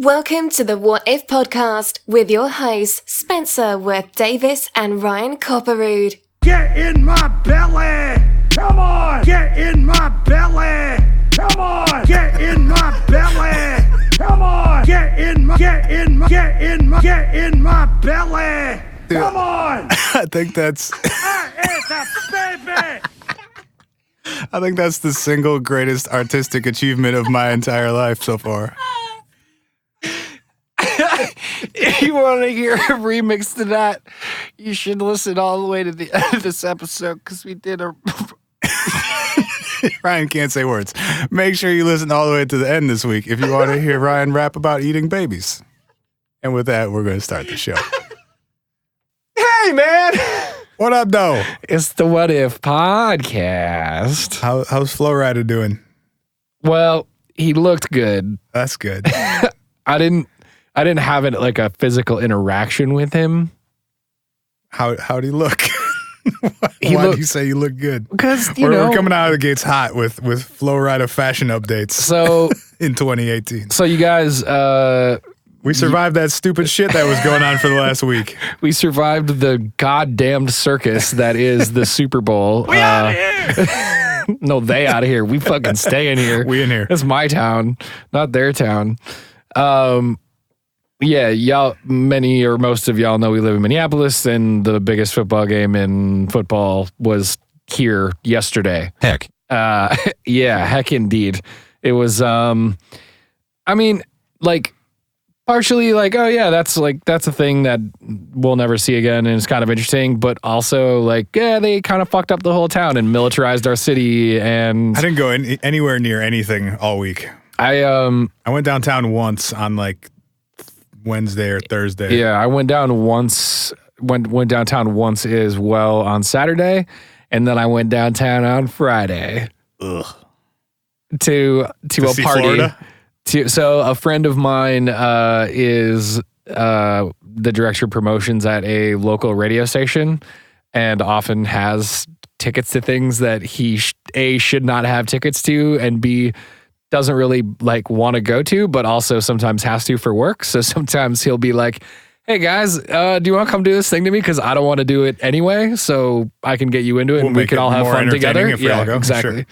Welcome to the What If podcast with your hosts, Spencer Worth Davis and Ryan Copperrood. Get in my belly! Come on! Get in my belly! Come on! Get in my belly! Come on! Get in my belly! Come on! I think that's It's a baby! I think that's the single greatest artistic achievement of my entire life so far. If you want to hear a remix to that, you should listen all the way to the end of this episode because we did a... Ryan can't say words. Make sure you listen all the way to the end this week if you want to hear Ryan rap about eating babies. And with that, we're going to start the show. Hey, man! What up, though? It's the What If podcast. How's Flo Rida doing? Well, he looked good. That's good. I didn't have it like a physical interaction with him. How'd he look? Why do you say you look good? Because, we're coming out of the gates hot with Flo Rida fashion updates. So in 2018. So you guys... we survived that stupid shit that was going on for the last week. We survived the goddamned circus that is the Super Bowl. We out of here! No, they out of here. We fucking stay in here. We in here. It's my town, not their town. Yeah, y'all, many or most of y'all know we live in Minneapolis, and the biggest football game in football was here yesterday. Heck. Yeah, heck indeed. It was, partially like, oh yeah, that's a thing that we'll never see again, and it's kind of interesting, but also like, yeah, they kind of fucked up the whole town and militarized our city, and... I didn't go anywhere near anything all week. I went downtown once on like Wednesday or Thursday. Yeah, I went downtown once as well on Saturday, and then I went downtown on Friday. Ugh. To a see party. Florida? So a friend of mine is the director of promotions at a local radio station, and often has tickets to things that he A, should not have tickets to, and B, doesn't really like want to go to, but also sometimes has to for work. So sometimes he'll be like, hey guys, do you want to come do this thing to me? Because I don't want to do it anyway, so I can get you into it, and we can all have fun together. If we all go. Exactly.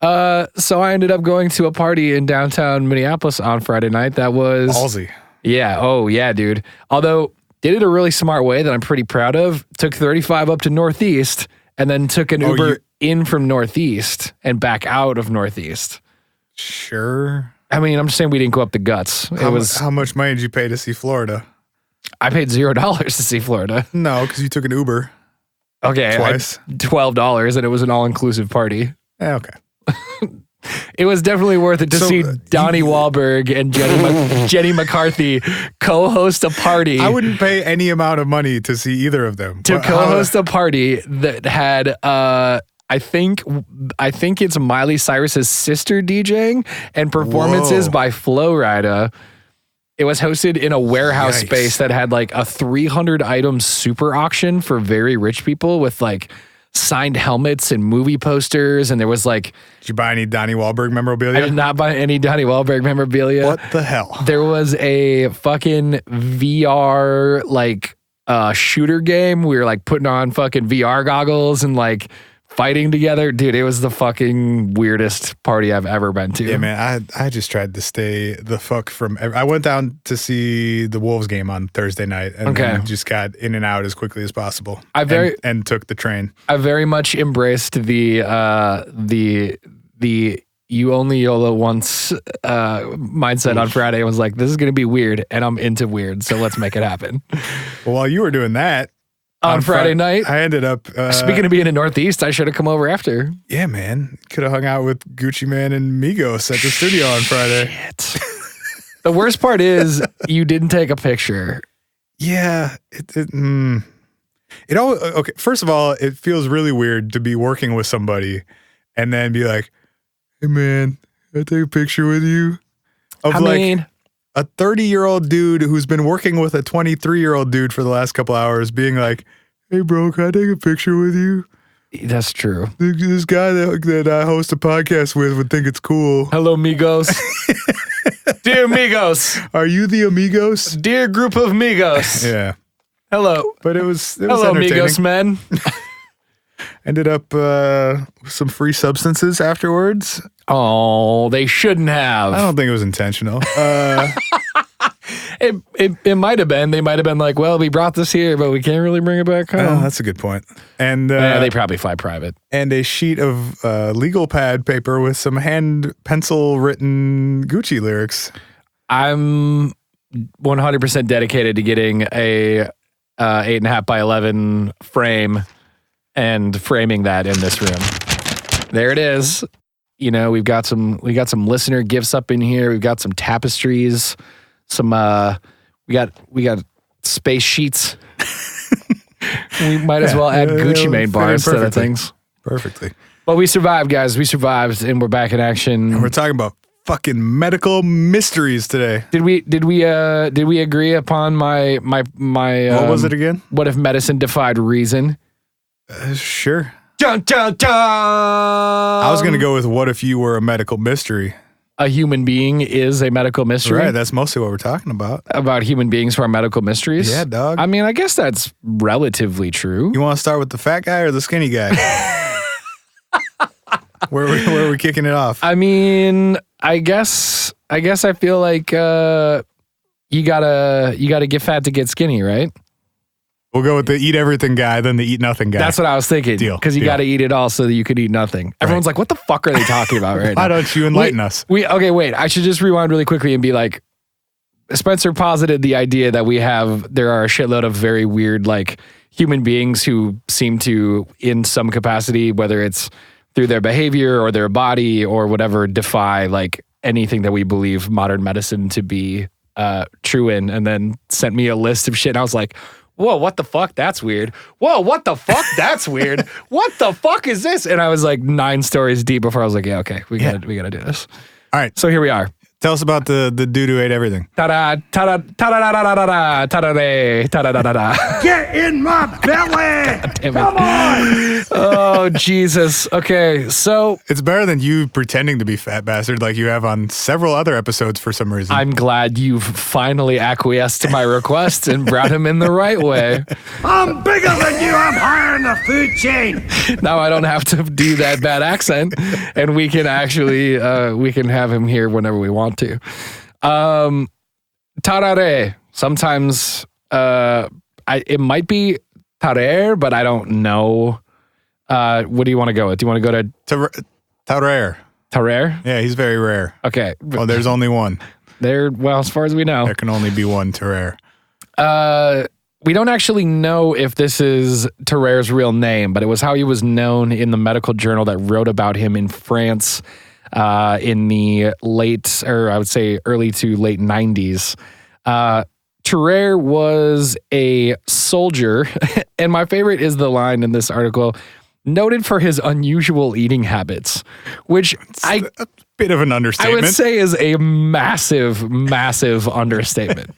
Sure. So I ended up going to a party in downtown Minneapolis on Friday night. That was ballsy. Yeah. Oh yeah, dude. Although did it a really smart way that I'm pretty proud of. Took 35 up to Northeast, and then took an Uber in from Northeast and back out of Northeast. Sure. I mean, I'm just saying we didn't go up the guts. How much money did you pay to see Florida? I paid $0 to see Florida. No, because you took an Uber. Okay. Twice. $12, and it was an all-inclusive party. Yeah, okay. It was definitely worth it to see Donnie Wahlberg and Jenny McCarthy co-host a party. I wouldn't pay any amount of money to see either of them. To co-host a party that had... I think it's Miley Cyrus's sister DJing and performances by Flo Rida. It was hosted in a warehouse space that had like a 300 item super auction for very rich people with like signed helmets and movie posters. And there was like... Did you buy any Donnie Wahlberg memorabilia? I did not buy any Donnie Wahlberg memorabilia. What the hell? There was a fucking VR like shooter game. We were like putting on fucking VR goggles and like fighting together. Dude, it was the fucking weirdest party I've ever been to. Yeah, man, I just tried to stay the fuck from... I went down to see the Wolves game on Thursday night, and then just got in and out as quickly as possible. And took the train. I very much embraced the you only YOLO once mindset on Friday. I was like, this is going to be weird, and I'm into weird, so let's make it happen. Well, while you were doing that, on Friday night, I ended up... speaking of being in Northeast, I should have come over after. Yeah, man. Could have hung out with Gucci Mane and Migos at the studio on Friday. Shit. The worst part is you didn't take a picture. Yeah. It all... Okay, first of all, it feels really weird to be working with somebody and then be like, hey, man, can I take a picture with you? A 30-year-old dude who's been working with a 23-year-old dude for the last couple hours being like, hey, bro, can I take a picture with you? That's true. This guy that I host a podcast with would think it's cool. Hello, Migos. Dear amigos, Are you the amigos? dear group of amigos. Yeah. Hello. But it was Hello, entertaining. amigos, men. Ended up with some free substances afterwards. Oh, they shouldn't have. I don't think it was intentional. It might have been. They might have been like, well, we brought this here, but we can't really bring it back home. That's a good point. And They probably fly private. and a sheet of legal pad paper with some hand pencil written Gucci lyrics. I'm 100% dedicated to getting a 8.5 by 11 frame and framing that in this room. There it is. You know, we got some listener gifts up in here. We've got some tapestries. Some we got space sheets. We might as well add Gucci Mane fit bars in to the perfectly. things. Perfectly. But we survived, guys. We survived, and we're back in action. We're talking about fucking medical mysteries today. Did we agree upon my What was it again? What if medicine defied reason? Sure. Dun, dun, dun! I was going to go with what if you were a medical mystery? A human being is a medical mystery. Right. That's mostly what we're talking about. About human beings who are medical mysteries. Yeah, dog. I mean, I guess that's relatively true. You want to start with the fat guy or the skinny guy? Where are we kicking it off? I mean, I guess I feel like you gotta get fat to get skinny, right? We'll go with the eat everything guy, then the eat nothing guy. That's what I was thinking. Deal, Because you deal. got to eat it all so that you could eat nothing. Everyone's like, what the fuck are they talking about right now? Why don't you enlighten us? Okay, wait. I should just rewind really quickly and be like, Spencer posited the idea that there are a shitload of very weird, like, human beings who seem to, in some capacity, whether it's through their behavior or their body or whatever, defy, like, anything that we believe modern medicine to be true in, and then sent me a list of shit. And I was like, whoa, what the fuck? That's weird. Whoa, what the fuck? That's weird. What the fuck is this? And I was like 9 stories deep before I was like, yeah, okay, we gotta do this. All right. So here we are. Tell us about the dude who ate everything. Ta-da, ta-da, ta-da, ta-da, ta-da, ta-da. Get in my belly! Damn Come it. on! Oh, Jesus. Okay, so It's better than you pretending to be fat bastard like you have on several other episodes for some reason. I'm glad you've finally acquiesced to my request and brought him in the right way. I'm bigger than you! I'm higher in the food chain! Now I don't have to do that bad accent, and we can actually we can have him here whenever we want to. Tarare. Sometimes it might be tarer, but I don't know. What do you want to go with? Do you want to go to Tarer. tarer? Yeah, he's very rare. Okay. Well, there's only one. Well, as far as we know. There can only be one Tarer. We don't actually know if this is Tarer's real name, but it was how he was known in the medical journal that wrote about him in France in the late, or I would say early to late 90s. Tarer was a soldier, and my favorite is the line in this article, noted for his unusual eating habits, which A bit of an I understatement. would say is a massive, massive understatement.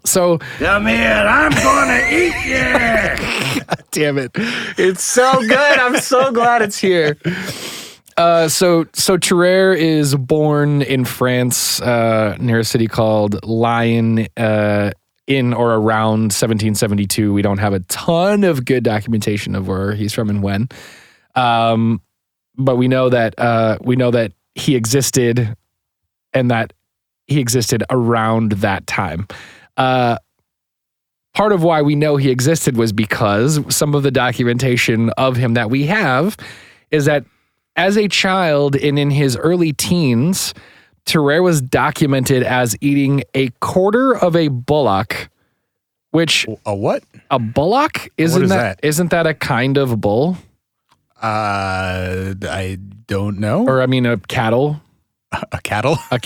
So, Come here, I'm gonna eat you! damn it. It's so good. I'm so glad it's here. So Tarrer is born in France, near a city called Lyon, in or around 1772. We don't have a ton of good documentation of where he's from and when. But we know that he existed, and that he existed around that time. Part of why we know he existed was because some of the documentation of him that we have is that as a child and in his early teens, Tarrer was documented as eating a quarter of a bullock, which A what? a bullock is that? Isn't that a kind of bull? I don't know. Or I mean a cattle, a cattle? a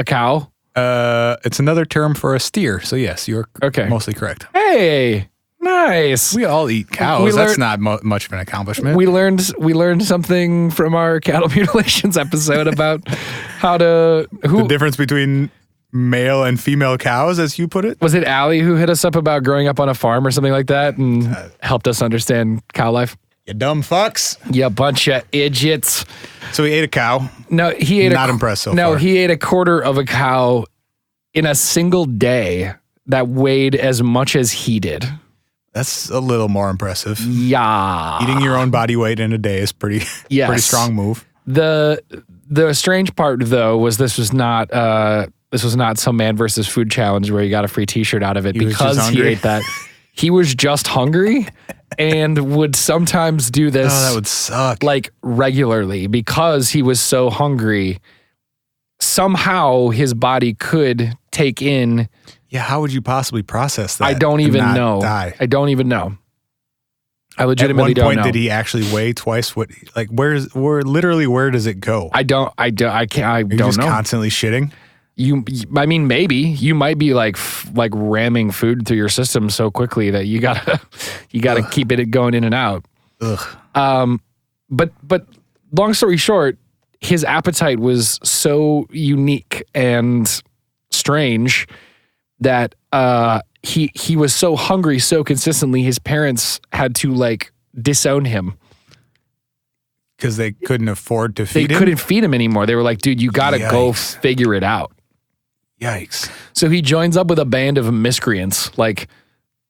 cow. It's another term for a steer. So yes, you're Okay. mostly correct. Hey, nice. We all eat cows. We That's learned- not much of an accomplishment. We learned something from our cattle mutilations episode about how to the difference between male and female cows, as you put it. was it Allie who hit us up about growing up on a farm or something like that and helped us understand cow life? You dumb fucks. You bunch of idiots. So he ate a cow. No, he ate Not impressed so No, far. he ate a quarter of a cow in a single day that weighed as much as he did. That's a little more impressive. Yeah. Eating your own body weight in a day is pretty strong move. The strange part though was this was not some man versus food challenge where you got a free t-shirt out of it He was because just he hungry? ate that. He was just hungry and would sometimes do this Oh, that would suck. like regularly because he was so hungry. Somehow his body could take in. Yeah, how would you possibly process that? I don't and even not know. Die? I don't even know. I At legitimately one don't point, know. did he actually weigh twice what? Like, where does it go? I don't Are you don't just know. constantly shitting? I mean, maybe you might be like ramming food through your system so quickly that you gotta keep it going in and out. Ugh. But long story short, his appetite was so unique and strange that he was so hungry so consistently. His parents had to like disown him. Because they couldn't afford to feed They him? couldn't feed him anymore. They were like, dude, you gotta go Yikes. figure it out. Yikes. So he joins up with a band of miscreants, like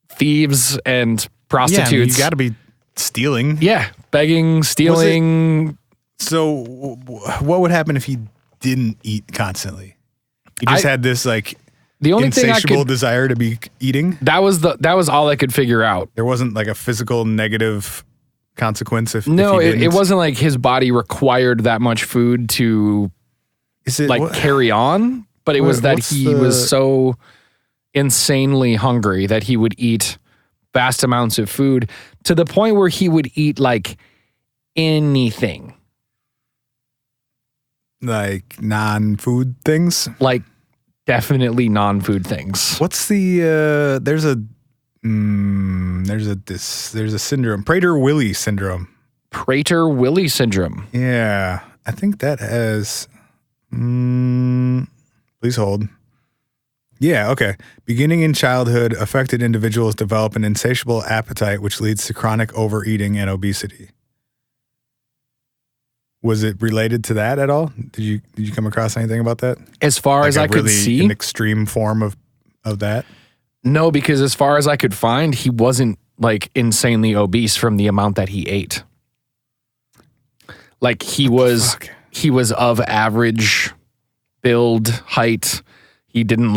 thieves and Yeah, prostitutes. I mean, you got to be stealing. Yeah, begging, stealing. So what would happen if he didn't eat constantly? He just had this like The only thing I insatiable could desire to be eating. that was all I could figure out. There wasn't like a physical negative consequence if No, if he it didn't. wasn't like his body required that much food to Is it like what- carry on, but it was that what's he the- was so insanely hungry that he would eat vast amounts of food to the point where he would eat like anything, like non-food things? like definitely non-food things. What's the there's a syndrome, Prader-Willi syndrome. Prader-Willi syndrome. Yeah, I think that has. Please hold. Yeah, okay. Beginning in childhood, affected individuals develop an insatiable appetite, which leads to chronic overeating and obesity. Was it related to that at all? Did you come across anything about that? As far as I could see, an extreme form of that. no, because as far as I could find, he wasn't like insanely obese from the amount that he ate. Like he was of average build, height. He didn't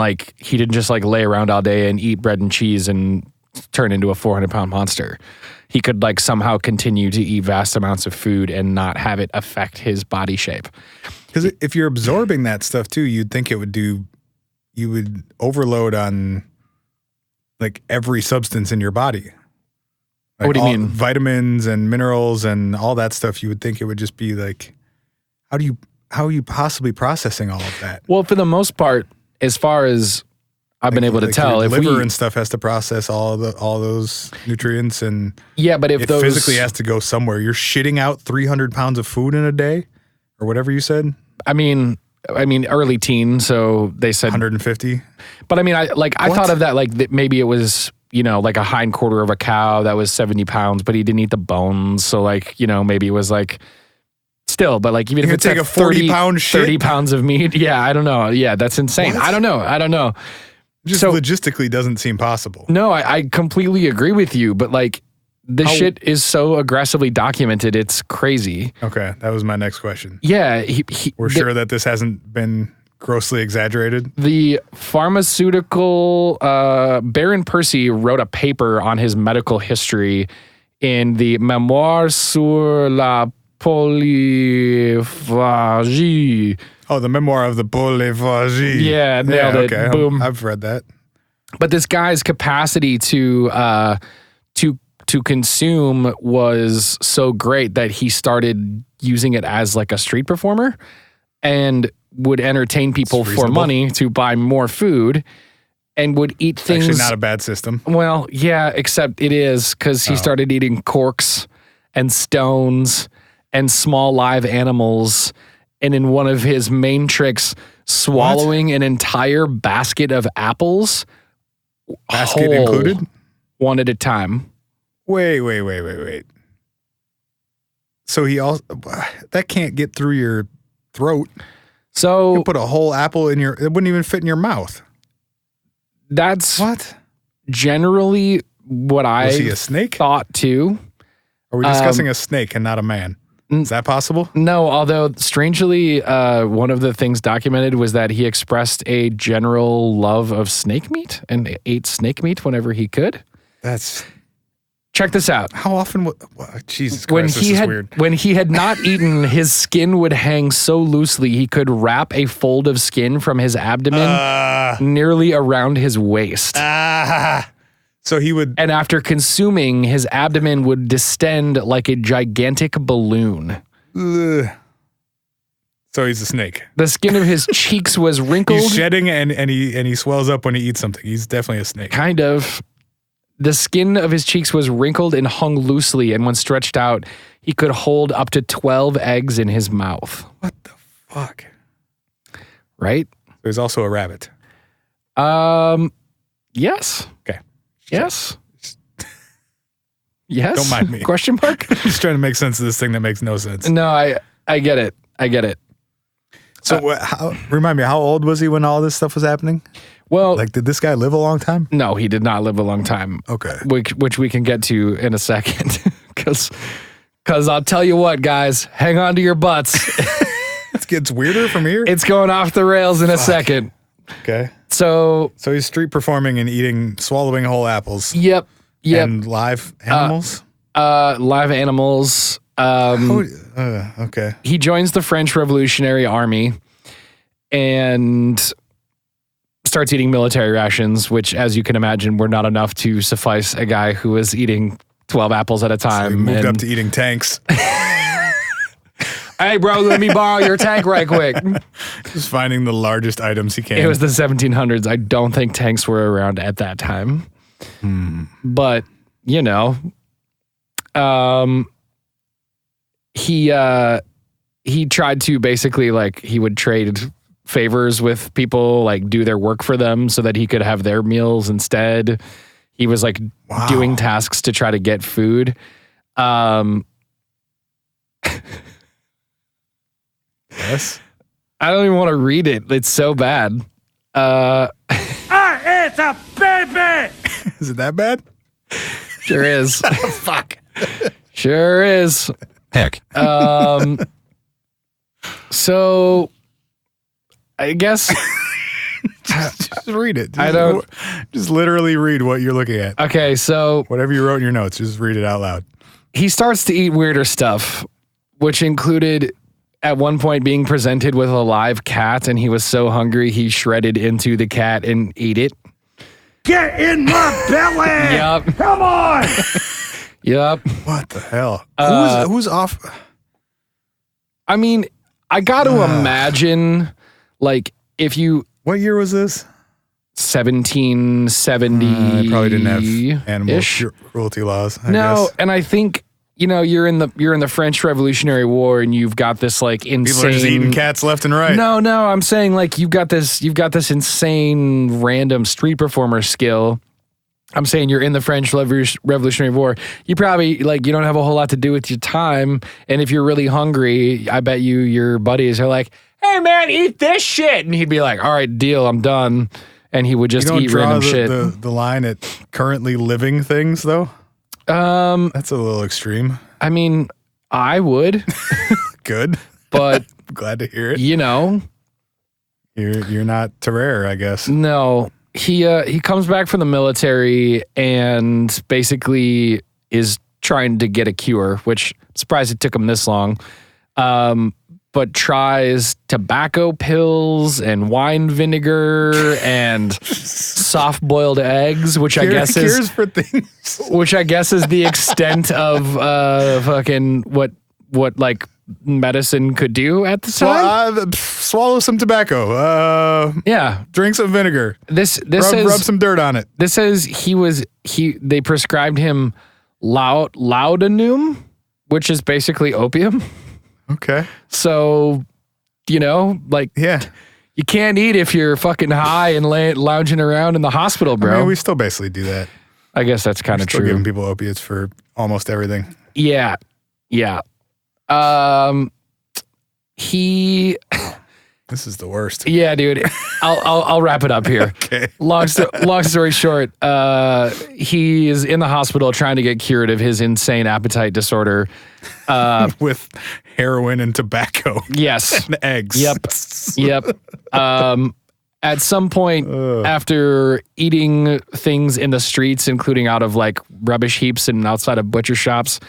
just like lay around all day and eat bread and cheese and turn into a 400-pound monster. He could like somehow continue to eat vast amounts of food and not have it affect his body shape. Because if you're absorbing that stuff too, you'd think you would overload on like every substance in your body. Like What do you all mean? Vitamins and minerals and all that stuff. You would think it would just be like, how are you possibly processing all of that? Well, for the most part, as far as I've been able to Like tell, your if liver we, and stuff has to process all those nutrients, and yeah, but if it those physically has to go somewhere. You're shitting out 300 pounds of food in a day, or whatever you said. I mean, early teen, so they said 150. But I mean, I What? thought of that like that maybe it was, like a hind quarter of a cow that was 70 pounds, but he didn't eat the bones. So like, maybe it was like still, but like even You if it's take like a 40-pound shit? 30 pounds of meat. Yeah, I don't know. Yeah, that's insane. What? I don't know. Just So- logistically doesn't seem possible. No, I completely agree with you, but like this How- shit is so aggressively documented. It's crazy. Okay, that was my next question. Yeah. We're sure that this hasn't been grossly exaggerated. The pharmaceutical Baron Percy wrote a paper on his medical history in the Memoires sur la polyphagie. Oh, the memoir of the Polyphagie. Yeah, nailed it. Okay, Boom. I've read that. But this guy's capacity to consume was so great that he started using it as like a street performer and would entertain people It's for reasonable. money to buy more food and would eat things. Actually, not a bad system. Well, yeah, except it is because he started eating corks and stones and small live animals. And in one of his main tricks, swallowing an entire basket of apples, Basket whole, included? one at a time. Wait. What So he also that can't get through your throat. So You put a whole apple in it wouldn't even fit in your mouth. that's What? generally what Was he I a snake? thought too. Are we discussing a snake and not a man? Is that possible? No, although strangely, one of the things documented was that he expressed a general love of snake meat and ate snake meat whenever he could. That's Check this out. how often. Jesus Christ, this is weird. When he had not eaten, his skin would hang so loosely he could wrap a fold of skin from his abdomen nearly around his waist. So he would. And after consuming, his abdomen would distend like a gigantic balloon. So he's a snake. The skin of his cheeks was wrinkled. He's shedding and he swells up when he eats something. He's definitely a snake. Kind of. The skin of his cheeks was wrinkled and hung loosely, and when stretched out, he could hold up to 12 eggs in his mouth. What the fuck? Right? There's also a rabbit. Yes. Okay. Yes. Yes. Don't mind me. Question mark? Just trying to make sense of this thing that makes no sense. No, I get it. I get it. So remind me, how old was he when all this stuff was happening? Well, Like, did this guy live a long time? no, he did not live a long time. Okay. Which we can get to in a second. Because I'll tell you what, guys, hang on to your butts. It gets weirder from here. It's going off the rails in a second. Okay. So, So he's street performing and swallowing whole apples. yep. And live animals? Live animals. Okay. He joins the French Revolutionary Army and starts eating military rations, which, as you can imagine, were not enough to suffice a guy who was eating 12 apples at a time. He moved up to eating tanks. Hey, bro, let me borrow your tank right quick. Just finding the largest items he can. It was the 1700s. I don't think tanks were around at that time. But, you know, he tried to basically, like, he would trade favors with people, like do their work for them so that he could have their meals instead. He was like doing tasks to try to get food. Yes. I don't even want to read it. It's so bad. It's a baby! Is it that bad? Sure is. Fuck. Sure is. Heck. So I guess Just read it. I don't- Just literally read what you're looking at. okay, so Whatever you wrote in your notes, just read it out loud. he starts to eat weirder stuff, which included at one point being presented with a live cat, and he was so hungry he shredded into the cat and ate it. Get in my belly! Yup. Come on! Yep. What the hell? Who's off? I mean, I got to imagine, like, if you What year was this? 1770, I probably didn't have animal ish. cruelty laws. I No, guess. and I think, you know, you're in the French Revolutionary War, and you've got this like insane. People are just eating cats left and right. No, I'm saying like you've got this insane random street performer skill. I'm saying you're in the French Revolutionary War. You probably like you don't have a whole lot to do with your time, and if you're really hungry, I bet your buddies are like, "Hey man, eat this shit," and he'd be like, "All right, deal, I'm done," and he would just You don't eat draw random shit. the line at currently living things, though? That's a little extreme. I mean, I would, Good. but Glad to hear it. you know. You're not Terrere, I guess. No, he comes back from the military and basically is trying to get a cure, which I'm surprised it took him this long. But tries tobacco pills and wine vinegar and soft-boiled eggs, which I guess Cures is for things. which I guess is the extent of fucking what like medicine could do at the time. Swallow some tobacco. Yeah, Drink some vinegar. this Rub some dirt on it. This says they prescribed him laudanum, which is basically opium. Okay. So, you know, like Yeah. you can't eat if you're fucking high and lounging around in the hospital, bro. I mean, we still basically do that. I guess that's kind of Still true. giving people opiates for almost everything. Yeah. He, This is the worst. yeah, dude. I'll wrap it up here. Okay. Long story short, he is in the hospital trying to get cured of his insane appetite disorder. With heroin and tobacco Yes. and eggs. Yep. At some point after eating things in the streets, including out of like rubbish heaps and outside of butcher shops,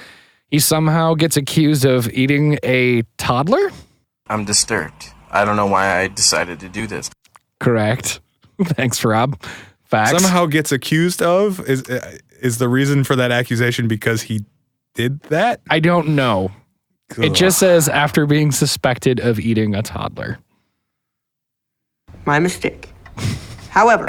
he somehow gets accused of eating a toddler. I'm disturbed. I don't know why I decided to do this. Correct. Thanks, Rob. Facts. Somehow gets accused of is the reason for that accusation because he did that? I don't know. It just says after being suspected of eating a toddler. My mistake. However,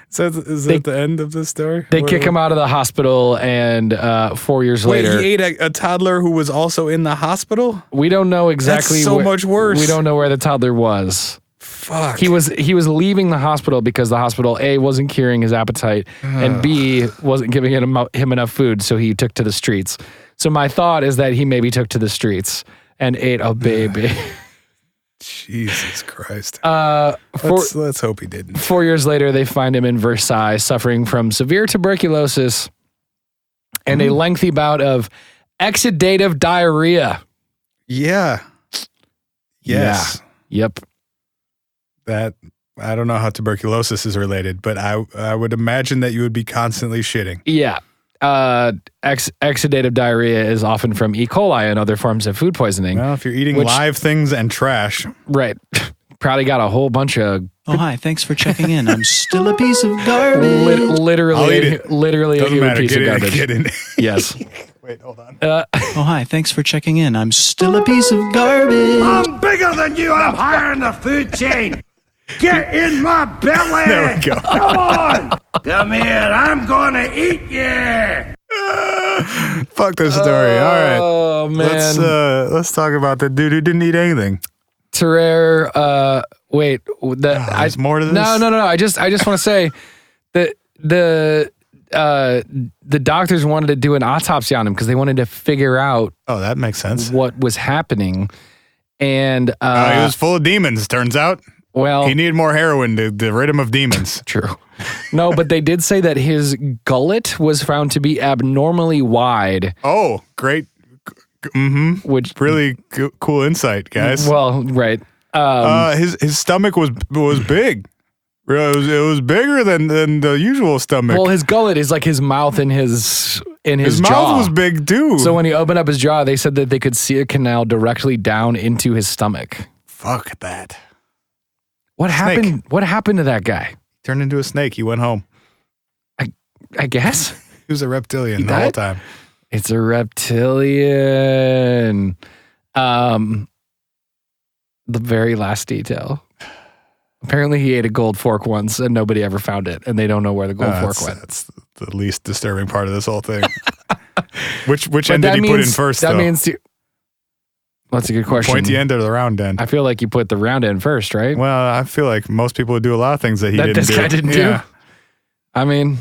So is that the end of the story? They kick him out of the hospital, and 4 years Wait, later, he ate a toddler who was also in the hospital? we don't know exactly. That's so much worse. We don't know where the toddler was. Fuck. He was leaving the hospital because the hospital A wasn't curing his appetite and B wasn't giving him enough food, so he took to the streets. So my thought is that he maybe took to the streets and ate a baby. Jesus Christ. Let's hope he didn't. 4 years later, they find him in Versailles, suffering from severe tuberculosis and a lengthy bout of exudative diarrhea. Yeah. Yes. Yeah. Yep. That I don't know how tuberculosis is related, but I would imagine that you would be constantly shitting. Yeah. Exudative diarrhea is often from E. coli and other forms of food poisoning. Well, if you're eating live things and trash. Right. Probably got a whole bunch of... Oh, hi. Thanks for checking in. I'm still a piece of garbage. Literally a Doesn't human matter. piece of garbage. Get in. Yes. Wait, hold on. Oh, hi. Thanks for checking in. I'm still a piece of garbage. I'm bigger than you and I'm higher in the food chain. Get in my belly. There we go. Come on. Come here. I'm going to eat you. Fuck this story. All right. Oh, man. Let's talk about the dude who didn't eat anything. Terrer, wait. There's more to this? No. I just want to say that the doctors wanted to do an autopsy on him because they wanted to figure out Oh, that makes sense. what was happening. And He was full of demons, turns out. well, He needed more heroin to rid him of demons. true. No, but they did say that his gullet was found to be abnormally wide, Oh, great. Mm-hmm. which Really cool insight, guys. well, right. His stomach was big. It was bigger than the usual stomach. Well, his gullet is like his mouth and his his jaw. mouth was big too. So when he opened up his jaw, they said that they could see a canal directly down into his stomach. Fuck that. What Snake. happened? What happened to that guy? Turned into a snake. He went home. I guess He was a reptilian He the whole died? time. it's a reptilian. The very last detail. Apparently, he ate a gold fork once, and nobody ever found it, and they don't know where the gold fork went. That's the least disturbing part of this whole thing. Which But end did that he put in means- first, That though? means that's a good question. Pointy end or the round end? I feel like you put the round end first, right? Well, I feel like most people would do a lot of things that he That didn't this do. guy didn't Yeah. do. I mean,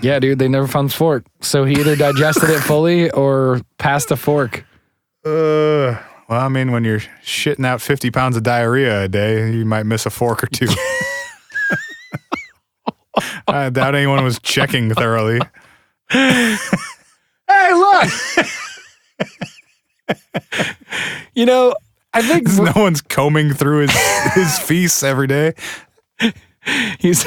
yeah, dude, they never found the fork. So he either digested it fully or passed a fork. Well, I mean, when you're shitting out 50 pounds of diarrhea a day, you might miss a fork or two. I doubt anyone was checking thoroughly. Hey, look! You know, I think No one's combing through his feasts every day. he's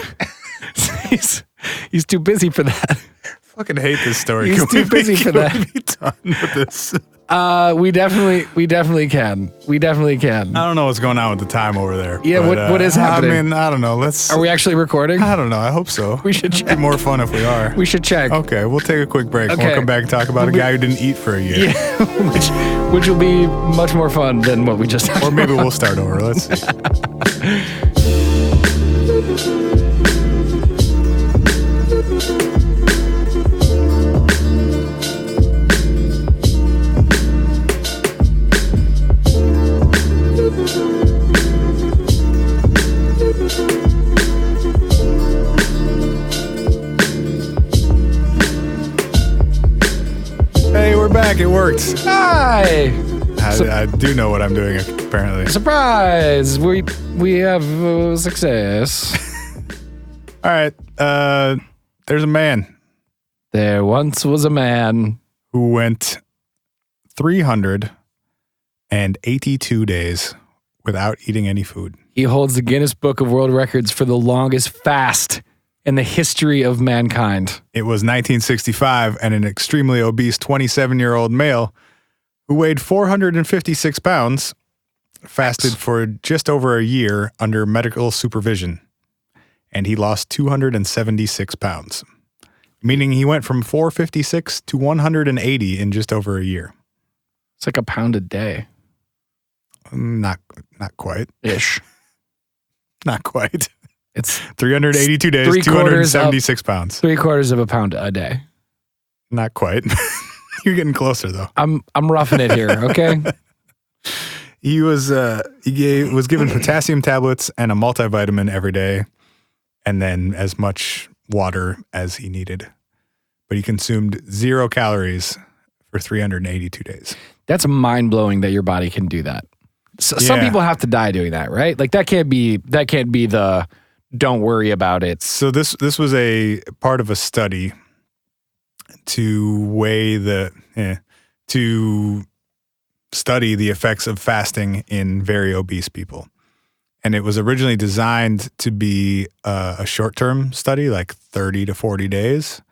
too busy for that. Fucking hate this story. He's too busy for that. Can we be done with this? We definitely can. We definitely can. I don't know what's going on with the time over there. Yeah, but, what is happening? I mean, I don't know. Are we actually recording? I don't know. I hope so. We should It'd check. be more fun if we are. We should check. Okay, we'll take a quick break. Okay. We'll come back and talk about a guy who didn't eat for a year. Yeah, which will be much more fun than what we just talked Or maybe about. we'll start over. Let's see. Hey, we're back. back. It worked. Hi. I do know what I'm doing, apparently. Surprise. We have success. All right. There's a man There once was a man. who went 382 days without eating any food. He holds the Guinness Book of World Records for the longest fast in the history of mankind. It was 1965, and an extremely obese 27-year-old male who weighed 456 pounds fasted for just over a year under medical supervision, and he lost 276 pounds, meaning he went from 456 to 180 in just over a year. It's like a pound a day. Not quite. Ish. Not quite. It's 382 days, 3/4 276 pounds. 3/4 of a pound a day. Not quite. You're getting closer though. I'm roughing it here, okay? He was given potassium tablets and a multivitamin every day, and then as much water as he needed. But he consumed 0 calories for 382 days. That's mind-blowing that your body can do that. So, Some Yeah. people have to die doing that, right? Like that can't be the don't worry about it. So this was a part of a study to study the effects of fasting in very obese people. And it was originally designed to be a short-term study, like 30 to 40 days.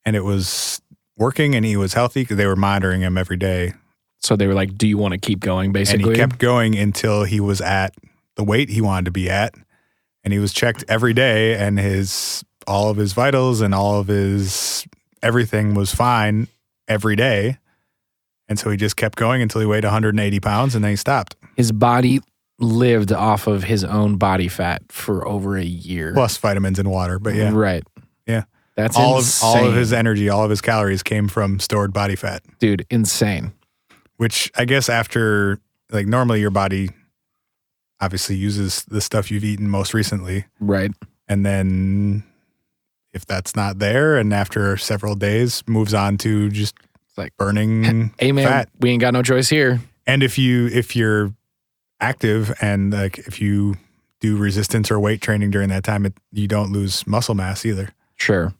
And it was working, and he was healthy because they were monitoring him every day. So they were like, do you want to keep going, basically? And he kept going until he was at the weight he wanted to be at. And he was checked every day, and all of his vitals and all of his everything was fine every day. And so he just kept going until he weighed 180 pounds, and then he stopped. His body lived off of his own body fat for over a year. Plus vitamins and water, but yeah. Right. Yeah. That's all insane. of his energy, all of his calories came from stored body fat. Dude, insane. Which I guess after, like, normally your body obviously uses the stuff you've eaten most recently. Right. And then if that's not there, and after several days moves on to just like burning hey man, fat. we ain't got no choice here. And if you're active and like if you do resistance or weight training during that time, you don't lose muscle mass either. Sure.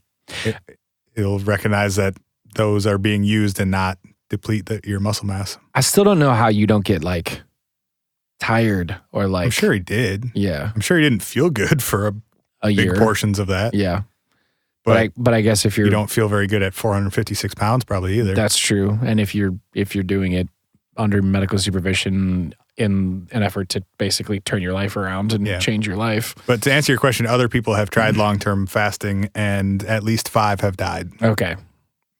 It'll recognize that those are being used and not deplete your muscle mass. I still don't know how you don't get like tired or like. I'm sure he did. Yeah. I'm sure he didn't feel good for A big year. portions of that. Yeah. But I guess if you don't feel very good at 456 pounds probably either. That's true. And if you're doing it under medical supervision in an effort to basically turn your life around and change your life. But to answer your question, other people have tried long-term fasting, and at least 5 have died. Okay.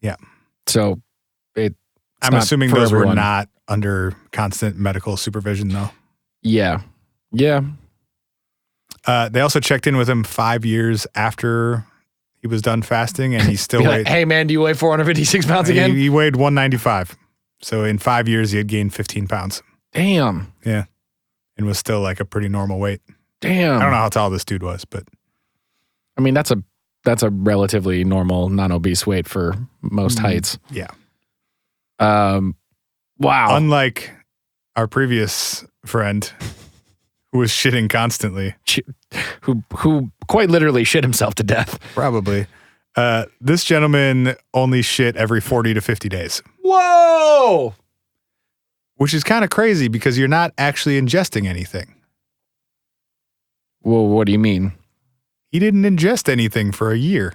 Yeah. So I'm assuming those were everyone. not under constant medical supervision, though. Yeah. Yeah. They also checked in with him 5 years after he was done fasting, and he still Be weighed. like, hey man, do you weigh 456 pounds again? He weighed 195. So in 5 years, he had gained 15 pounds. Damn. Yeah. And was still like a pretty normal weight. Damn. I don't know how tall this dude was, but I mean, that's a relatively normal, non-obese weight for most heights. yeah. Wow. Unlike our previous friend who was shitting constantly. Who quite literally shit himself to death. Probably. This gentleman only shit every 40 to 50 days. Whoa. Which is kind of crazy because you're not actually ingesting anything. Well, what do you mean? He didn't ingest anything for a year.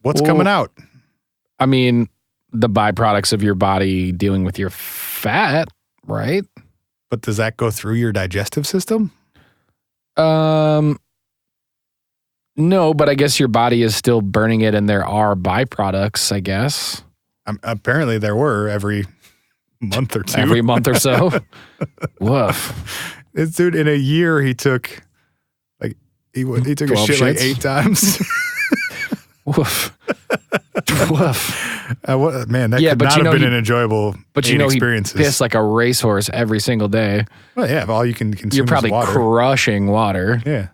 What's Well, coming out? I mean, the byproducts of your body dealing with your fat, right? But does that go through your digestive system? No, but I guess your body is still burning it, and there are byproducts, I guess. Apparently there were every month or two. Every month or so. Woof. This dude, in a year, he took he took a 12 shit like shits? 8 times. Woof. Woof. Man, that Yeah, could but not you have know been he- an enjoyable But you 8 know, he experiences. pissed like a racehorse every single day. Well, yeah, if all you can consume You're probably is water. crushing water. Yeah.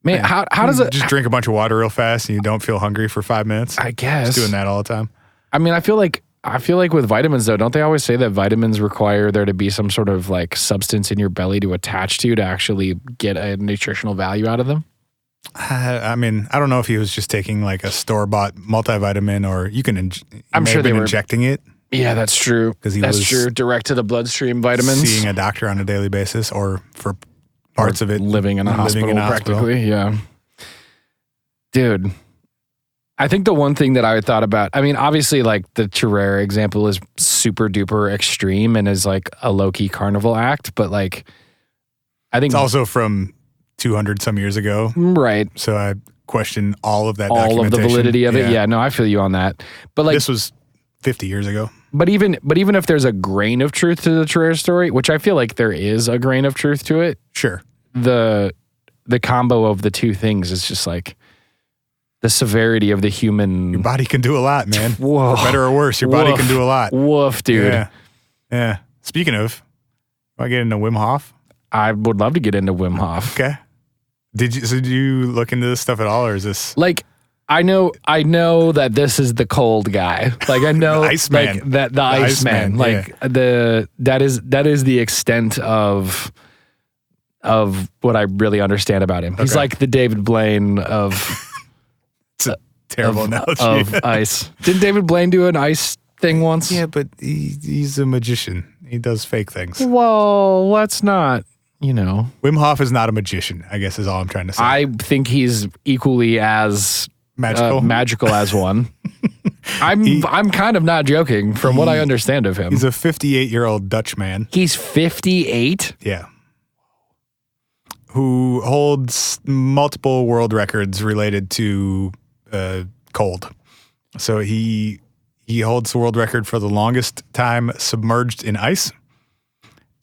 Man, how does it? Just drink a bunch of water real fast and you don't feel hungry for 5 minutes? I guess. Just doing that all the time. I mean, I feel like I feel like with vitamins, though, don't they always say that vitamins require there to be some sort of like substance in your belly to attach to actually get a nutritional value out of them? I mean, I don't know if he was just taking like a store-bought multivitamin, or you can. I'm sure they were injecting it. Yeah, that's true. Because he that's was true. Direct to the bloodstream vitamins. Seeing a doctor on a daily basis, or for parts of it, living in a hospital practically. Yeah, dude. I think the one thing that I thought about, I mean, obviously, like the Terrera example is super duper extreme and is like a low key carnival act, but like, I think it's also from 200 some years ago, right? So I question all of that, all of the validity of it. Yeah, no, I feel you on that. But like, this was 50 years ago. But even if there's a grain of truth to the Terrera story, which I feel like there is a grain of truth to it, sure. The combo of the two things is just like the severity of the human. Your body can do a lot, man. Whoa. For better or worse, your body can do a lot. Woof, dude. Yeah. Speaking of, want to get into Wim Hof? I would love to get into Wim Hof. Okay. Did you look into this stuff at all, or is this like? I know that this is the cold guy. Like I know the Iceman. Like that the Iceman. Like that is the extent of what I really understand about him. He's like the David Blaine of it's a terrible analogy of ice. Didn't David Blaine do an ice thing once? Yeah, but he's a magician. He does fake things. Well, let's not, Wim Hof is not a magician, I guess is all I'm trying to say. I think he's equally as magical as one. I'm kind of not joking from what I understand of him. He's a 58-year-old Dutch man. He's 58? Yeah. Who holds multiple world records related to cold. So he holds the world record for the longest time submerged in ice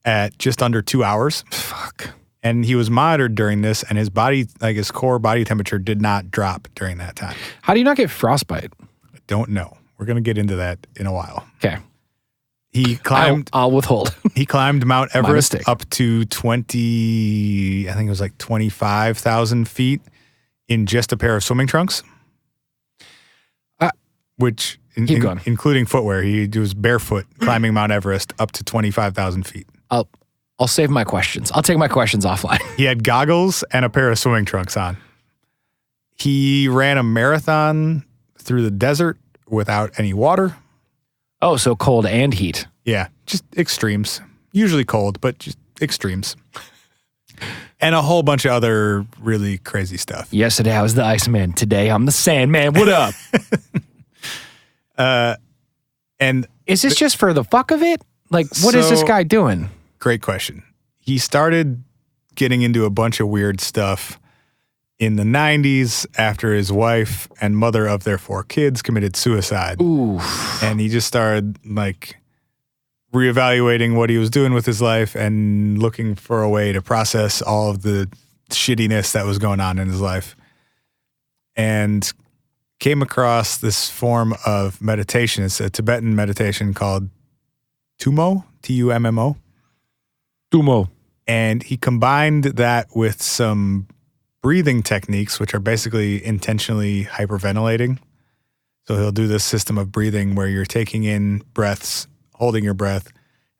at just under 2 hours. Fuck. And he was monitored during this, and his body, like his core body temperature, did not drop during that time. How do you not get frostbite? I don't know. We're going to get into that in a while. Okay. He climbed. I'll withhold. He climbed Mount Everest up to 25,000 feet in just a pair of swimming trunks. Which, including footwear, he was barefoot climbing Mount Everest up to 25,000 feet. I'll save my questions. I'll take my questions offline. He had goggles and a pair of swimming trunks on. He ran a marathon through the desert without any water. Oh, so cold and heat. Yeah, just extremes. Usually cold, but just extremes. And a whole bunch of other really crazy stuff. Yesterday I was the Iceman. Today I'm the Sandman. What up? And is this just for the fuck of it? Like, what is this guy doing? Great question. He started getting into a bunch of weird stuff in the 90s after his wife and mother of their 4 kids committed suicide. Ooh. And he just started like reevaluating what he was doing with his life and looking for a way to process all of the shittiness that was going on in his life. And came across this form of meditation. It's a Tibetan meditation called Tummo, T-U-M-M-O. Tummo. And he combined that with some breathing techniques, which are basically intentionally hyperventilating. So he'll do this system of breathing where you're taking in breaths, holding your breath,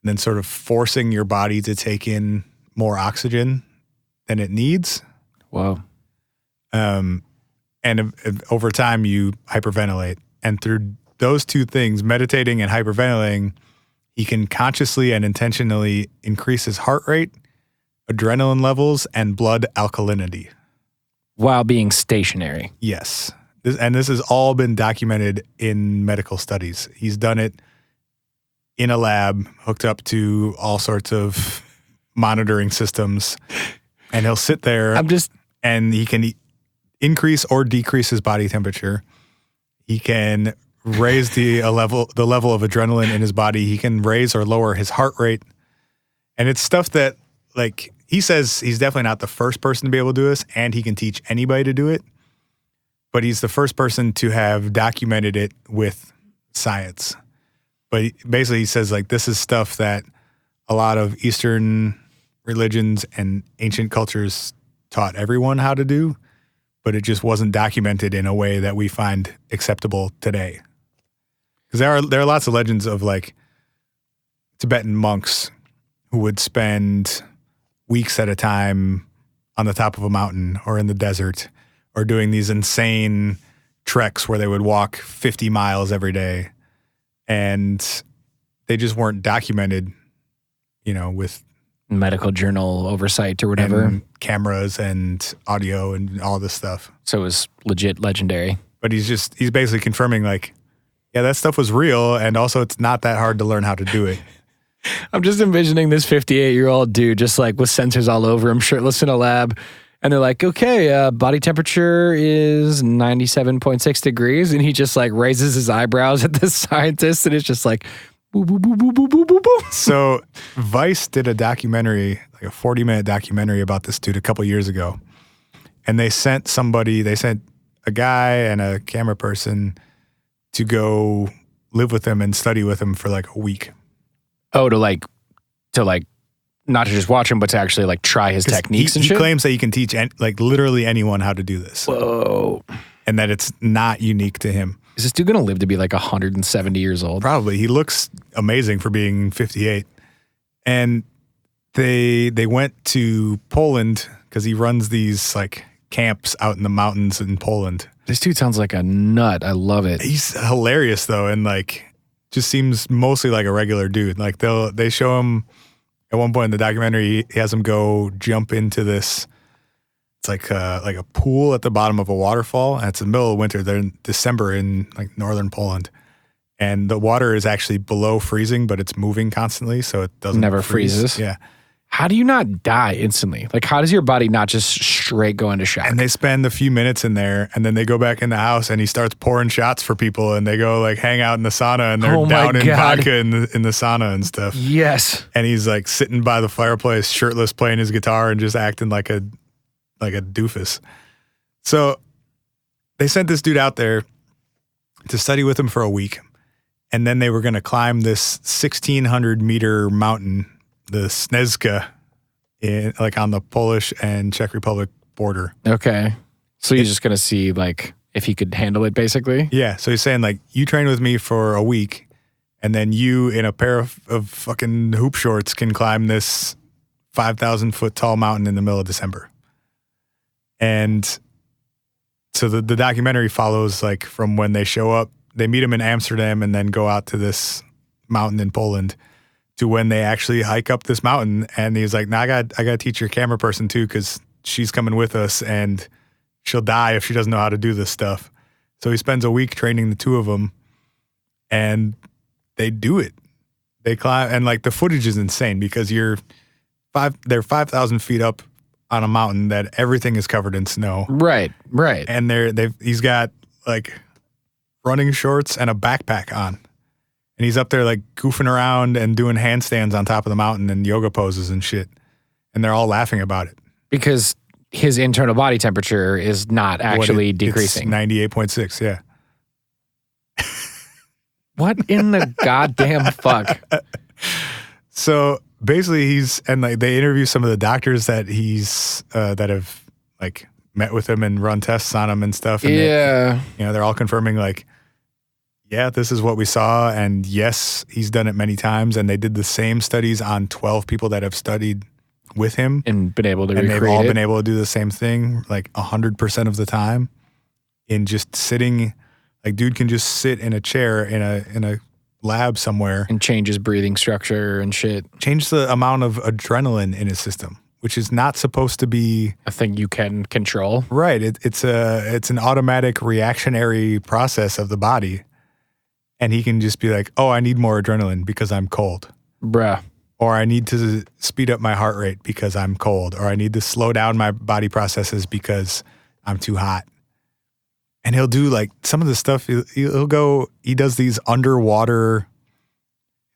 and then sort of forcing your body to take in more oxygen than it needs. Wow. And over time, you hyperventilate. And through those two things, meditating and hyperventilating, he can consciously and intentionally increase his heart rate, adrenaline levels, and blood alkalinity. While being stationary. Yes. This has all been documented in medical studies. He's done it in a lab, hooked up to all sorts of monitoring systems. And he'll sit there and he can increase or decrease his body temperature. He can raise the level of adrenaline in his body. He can raise or lower his heart rate. And it's stuff that, like, he says he's definitely not the first person to be able to do this, and he can teach anybody to do it. But he's the first person to have documented it with science. But basically he says, like, this is stuff that a lot of Eastern religions and ancient cultures taught everyone how to do, but it just wasn't documented in a way that we find acceptable today. Because there are lots of legends of like Tibetan monks who would spend weeks at a time on the top of a mountain or in the desert or doing these insane treks where they would walk 50 miles every day, and they just weren't documented, with medical journal oversight or whatever. and cameras and audio and all this stuff. So it was legit legendary. But he's basically confirming like, yeah, that stuff was real, and also it's not that hard to learn how to do it. I'm just envisioning this 58-year-old dude just like with sensors all over him, shirtless in a lab. And they're like, okay, body temperature is 97.6 degrees. And he just like raises his eyebrows at the scientist. And it's just like, boo, boo, boo, boo, boo, boo, boo, boo. So Vice did a documentary, like a 40-minute documentary about this dude a couple years ago. And they sent a guy and a camera person to go live with him and study with him for like a week. Oh, to not to just watch him, but to actually like try his techniques and shit? He claims that he can teach like literally anyone how to do this. Whoa. And that it's not unique to him. Is this dude going to live to be like 170 years old? Probably. He looks amazing for being 58. And they went to Poland because he runs these like camps out in the mountains in Poland. This dude sounds like a nut. I love it. He's hilarious though, and like just seems mostly like a regular dude. Like they show him at one point in the documentary, he has him go jump into this. It's like a pool at the bottom of a waterfall, and it's the middle of winter. They're in December in like northern Poland, and the water is actually below freezing, but it's moving constantly, so it doesn't Never freeze. freezes. Yeah. How do you not die instantly? Like, how does your body not just straight go into shock? And they spend a few minutes in there, and then they go back in the house, and he starts pouring shots for people, and they go like hang out in the sauna, and they're Oh my down in God. vodka in the sauna and stuff. Yes. And he's like sitting by the fireplace, shirtless, playing his guitar, and just acting like a doofus. So they sent this dude out there to study with him for a week, and then they were going to climb this 1,600 meter mountain, the Snezka, on the Polish and Czech Republic border. Okay. So you're just going to see like if he could handle it basically? Yeah. So he's saying like, you train with me for a week, and then you in a pair of fucking hoop shorts can climb this 5,000 foot tall mountain in the middle of December. And so the documentary follows like from when they show up, they meet him in Amsterdam and then go out to this mountain in Poland, to when they actually hike up this mountain. And he's like, I got to teach your camera person too, because she's coming with us and she'll die if she doesn't know how to do this stuff. So he spends a week training the two of them, and they do it. They climb, and like the footage is insane because they're 5,000 feet up on a mountain that everything is covered in snow. Right. And he's got like running shorts and a backpack on. And he's up there like goofing around and doing handstands on top of the mountain and yoga poses and shit. And they're all laughing about it. Because his internal body temperature is not actually decreasing. It's 98.6, yeah. What in the goddamn fuck? So basically they interview some of the doctors that that have like met with him and run tests on him and stuff. And yeah. they're all confirming like, yeah, this is what we saw. And yes, he's done it many times. And they did the same studies on 12 people that have studied with him. And been able to and recreate they've all it. been able to do the same thing like 100% of the time in just sitting. Like dude can just sit in a chair in a lab somewhere and change his breathing structure and shit. Change the amount of adrenaline in his system, which is not supposed to be a thing you can control. Right. It's an automatic reactionary process of the body. And he can just be like, oh, I need more adrenaline because I'm cold. Bruh. Or I need to speed up my heart rate because I'm cold. Or I need to slow down my body processes because I'm too hot. And he'll do like some of the stuff. He does these underwater.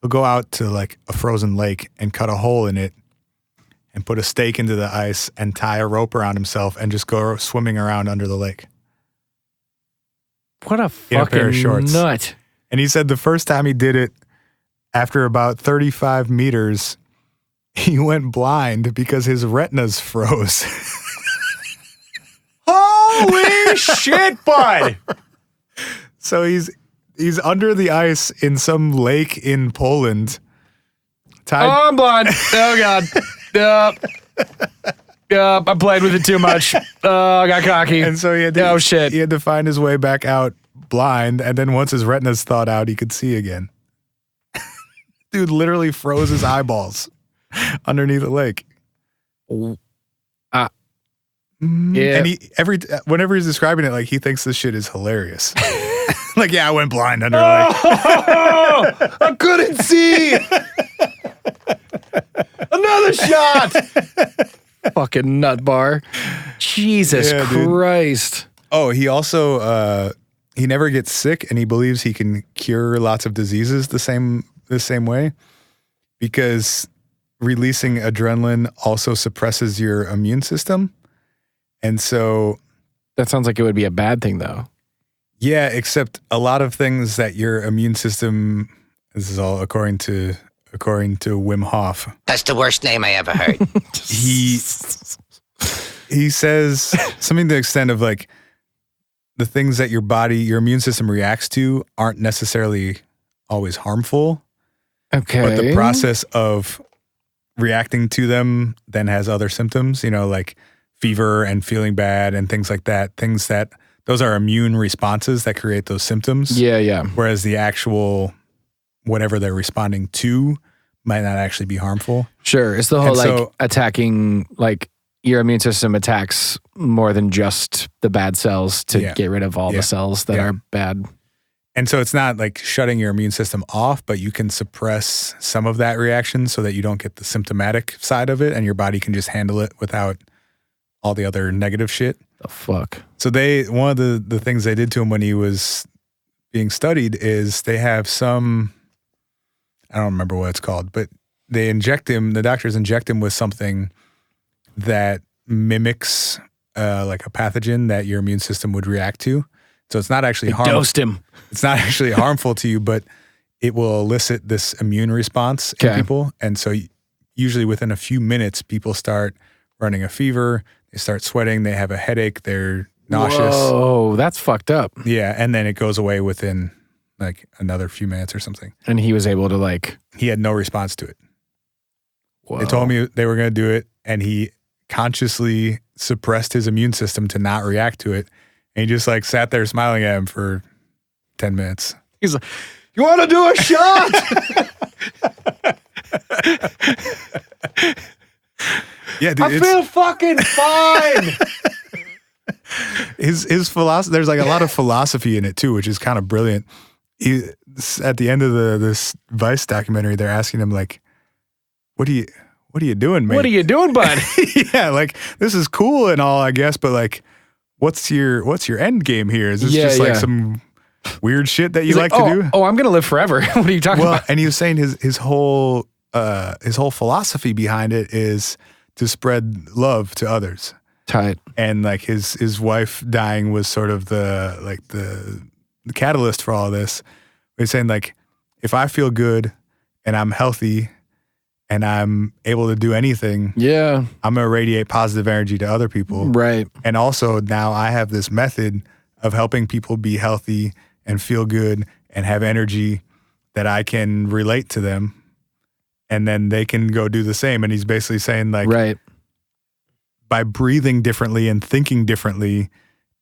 He'll go out to like a frozen lake and cut a hole in it and put a stake into the ice and tie a rope around himself and just go swimming around under the lake. What a in a pair of fucking shorts. nut. And he said the first time he did it, after about 35 meters, he went blind because his retinas froze. Holy shit, bud. So He's under the ice in some lake in Poland. Tied. Oh, I'm blind. Oh, God. I played with it too much. Oh, I got cocky. And so he had to, he had to find his way back out blind. And then once his retina's thawed out, he could see again. Dude literally froze his eyeballs underneath the lake. Yeah. And whenever he's describing it, like he thinks this shit is hilarious. Like, yeah, I went blind under a lake. I couldn't see. Another shot. Fucking nut bar. Jesus Christ. Oh, he also he never gets sick, and he believes he can cure lots of diseases the same way, because releasing adrenaline also suppresses your immune system. And so that sounds like it would be a bad thing, though. Yeah, except a lot of things that your immune system, this is all according to Wim Hof. That's the worst name I ever heard. He says something to the extent of like, the things that your immune system reacts to aren't necessarily always harmful. Okay. But the process of reacting to them then has other symptoms, like fever and feeling bad and things like that. Those are immune responses that create those symptoms. Yeah. Whereas the actual whatever they're responding to might not actually be harmful. Sure. It's the whole attacking, like your immune system attacks more than just the bad cells to get rid of all the cells that are bad. And so it's not like shutting your immune system off, but you can suppress some of that reaction so that you don't get the symptomatic side of it and your body can just handle it without all the other negative shit. The fuck? So one of the things they did to him when he was being studied is they have some, I don't remember what it's called, but the doctors inject him with something that mimics like a pathogen that your immune system would react to. So it's not actually harmful. Dosed him. It's not actually harmful to you, but it will elicit this immune response in people. And so usually within a few minutes, people start running a fever, they start sweating, they have a headache, they're nauseous. Oh, that's fucked up. Yeah, and then it goes away within like another few minutes or something. And he was able to he had no response to it. Whoa. They told me they were going to do it, and he consciously suppressed his immune system to not react to it. And he just sat there smiling at him for 10 minutes. He's like, "You want to do a shot?" Yeah, dude, I feel fucking fine. His philosophy, there's a lot of philosophy in it too, which is kind of brilliant. At the end of this Vice documentary, they're asking him what are you doing, man? What are you doing, bud? Yeah, this is cool and all, I guess, but what's your end game here? Is this some weird shit that you like to do? Oh, I'm gonna live forever. What are you talking about? And he was saying his whole philosophy behind it is to spread love to others. Tight. And his wife dying was sort of the catalyst for all this. He's saying if I feel good and I'm healthy and I'm able to do anything, I'm gonna radiate positive energy to other people. Right. And also now I have this method of helping people be healthy and feel good and have energy that I can relate to them, and then they can go do the same. And he's basically saying right. By breathing differently and thinking differently,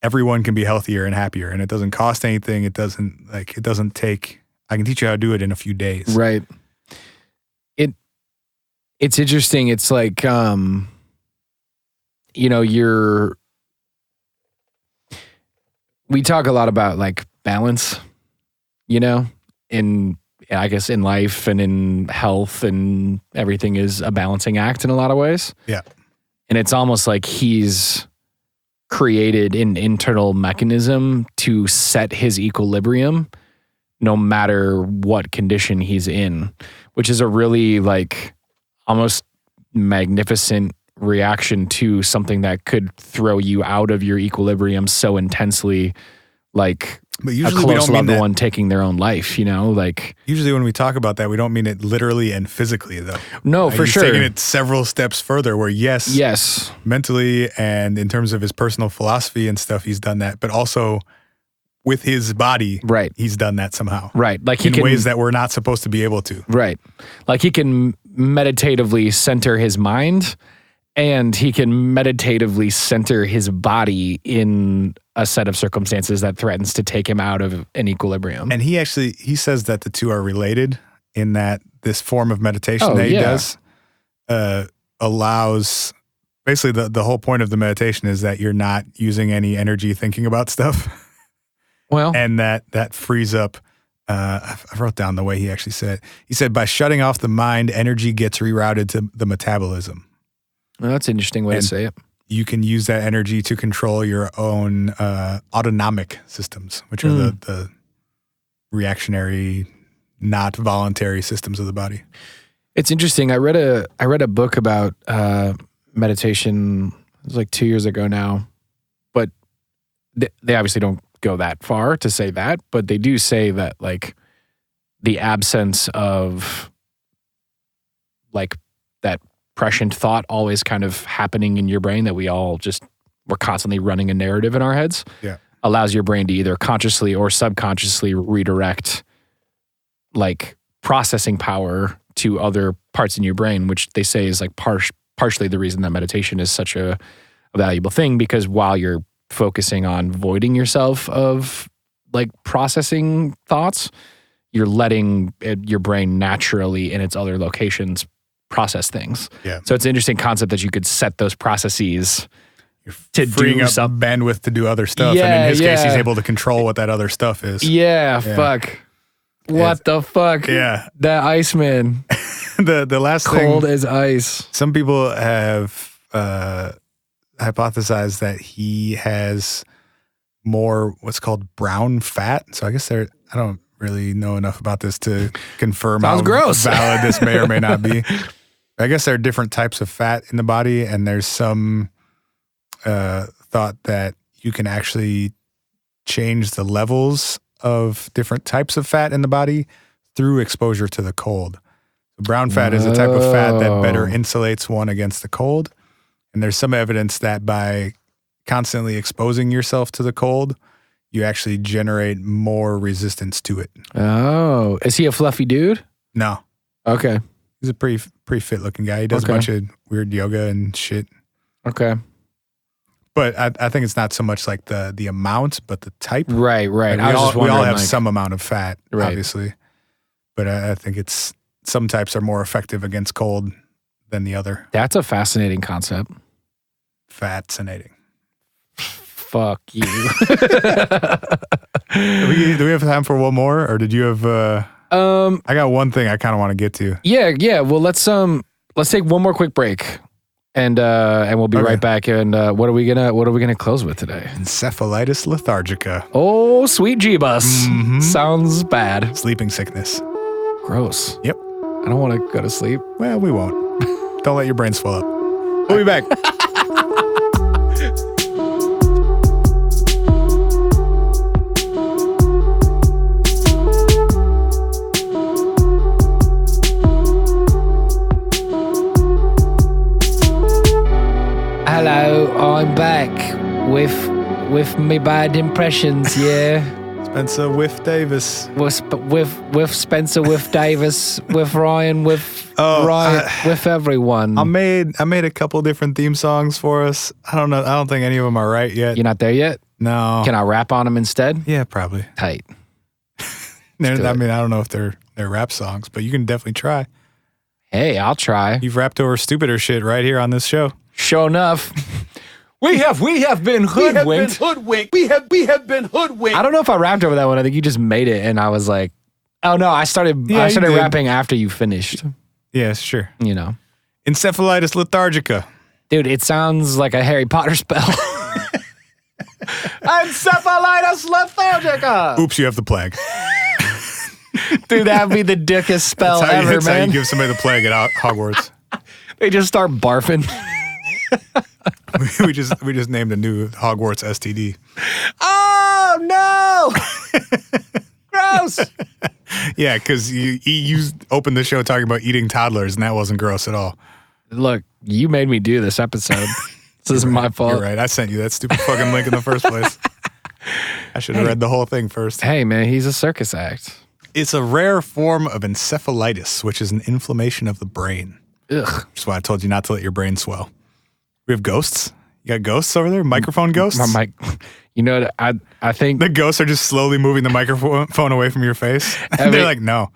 everyone can be healthier and happier, and it doesn't cost anything. It doesn't take, I can teach you how to do it in a few days. Right. It's interesting. It's we talk a lot about balance, in I guess in life and in health, and everything is a balancing act in a lot of ways. Yeah. And it's almost like he's created an internal mechanism to set his equilibrium no matter what condition he's in, which is a really almost magnificent reaction to something that could throw you out of your equilibrium so intensely, but usually a we close don't mean loved that. one taking their own life, Usually when we talk about that, we don't mean it literally and physically, though. No, for he's sure. taking it several steps further where yes, mentally and in terms of his personal philosophy and stuff, he's done that. But also with his body, Right. he's done that somehow. Right. Like he in can, ways that we're not supposed to be able to. right. Like he can meditatively center his mind, and he can meditatively center his body in a set of circumstances that threatens to take him out of an equilibrium. And he says that the two are related in that this form of meditation that he does allows, basically the whole point of the meditation is that you're not using any energy thinking about stuff. Well, and that frees up, I wrote down the way he actually said. He said, by shutting off the mind, energy gets rerouted to the metabolism. well, that's an interesting way to say it. You can use that energy to control your own autonomic systems, which are the reactionary, not voluntary systems of the body. It's interesting. I read a book about meditation. It was like 2 years ago now, but they obviously don't go that far to say that, but they do say that like the absence of like that prescient thought always kind of happening in your brain, that we're constantly running a narrative in our heads, allows your brain to either consciously or subconsciously redirect like processing power to other parts in your brain, which they say is like partially the reason that meditation is such a valuable thing, because while you're focusing on voiding yourself of like processing thoughts, you're letting your brain naturally in its other locations process things. Yeah. So it's an interesting concept that you could set those processes to freeing do up some bandwidth to do other stuff. Yeah, and in his case, he's yeah. able to control what that other stuff is. Yeah, fuck. What the fuck? Yeah. That Iceman. The last Cold thing, as ice. some people have hypothesized that he has more what's called brown fat. So I guess I don't really know enough about this to confirm Sounds how gross. valid this may or may not be. I guess there are different types of fat in the body, and there's some thought that you can actually change the levels of different types of fat in the body through exposure to the cold. Brown fat is a type of fat that better insulates one against the cold. And there's some evidence that by constantly exposing yourself to the cold, you actually generate more resistance to it. Oh, is he a fluffy dude? No, Okay. he's a pretty fit looking guy. He does a bunch of weird yoga and shit. Okay. But I think it's not so much like the amount, but the type. Right. Like, I was just we all wondering, have like, some amount of fat, Right. obviously. But I think it's some types are more effective against cold than the other. That's a fascinating concept. Fascinating. Fuck you. Do we have time for one more, or did you have? I got one thing I kind of want to get to. Yeah. Well, let's take one more quick break, and we'll be Okay. right back. And what are we gonna close with today? Encephalitis lethargica, Oh, sweet Jeebus. Sounds bad. sleeping sickness. Gross. Yep. I don't want to go to sleep. Well, we won't. Don't let your brain swell up. We'll be back. Hello, I'm back with me bad impressions. Yeah. Spencer Whiff Davis. with Spencer, with Davis, with Ryan, with Oh, Ryan, with everyone. I made a couple different theme songs for us. I don't know. I don't think any of them are right yet. You're not there yet? No. Can I rap on them instead? Yeah, probably. Tight. I do it. mean, I don't know if they're rap songs, but you can definitely try. Hey, I'll try. You've rapped over stupider shit right here on this show. Sure enough. We have been hoodwinked. We have been hoodwinked. I don't know if I rapped over that one. I think you just made it, and I was like, oh no, I started Yeah, you did. rapping after you finished. Yeah, sure. You know, Encephalitis lethargica. dude, it sounds like a Harry Potter spell. Encephalitis lethargica. Oops, you have the plague. Dude, that'd be the dickest spell That's ever, how man. you give somebody the plague at Hogwarts. They just start barfing. we just named a new Hogwarts STD. Oh no! Gross. Yeah, because you opened the show talking about eating toddlers, and that wasn't gross at all. Look, you made me do this episode. This is my fault. You're right. I sent you that stupid fucking link in the first place. I should have read the whole thing first. Hey, man, he's a circus act. It's a rare form of encephalitis, which is an inflammation of the brain. Ugh. That's why I told you not to let your brain swell. We have ghosts. You got ghosts over there? Microphone ghosts? My mic. You know, I think The ghosts are just slowly moving the microphone away from your face. They're like, no,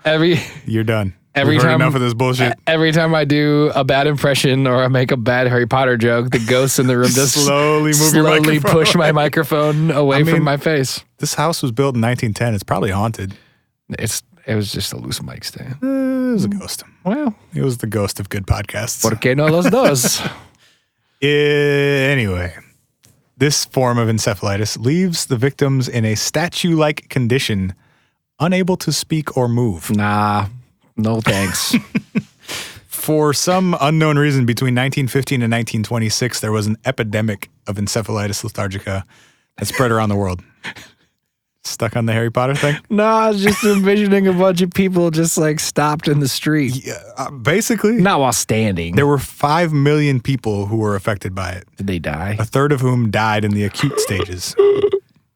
you're done. Every We've heard time enough of this bullshit. Every time I do a bad impression or I make a bad Harry Potter joke, the ghosts in the room just Slowly move your microphone push my away. microphone away from my face. This house was built in 1910. It's probably haunted. It was just a loose mic stand. It was a ghost. Well, It was the ghost of good podcasts. ¿por qué no los dos? Anyway, this form of encephalitis leaves the victims in a statue-like condition, unable to speak or move. Nah, no thanks. For some unknown reason, between 1915 and 1926, there was an epidemic of encephalitis lethargica that spread around the world. Stuck on the Harry Potter thing? No, I was just envisioning a bunch of people just like stopped in the street. Yeah, basically, Not while standing. there were 5 million people who were affected by it, Did they die? a third of whom died in the acute stages.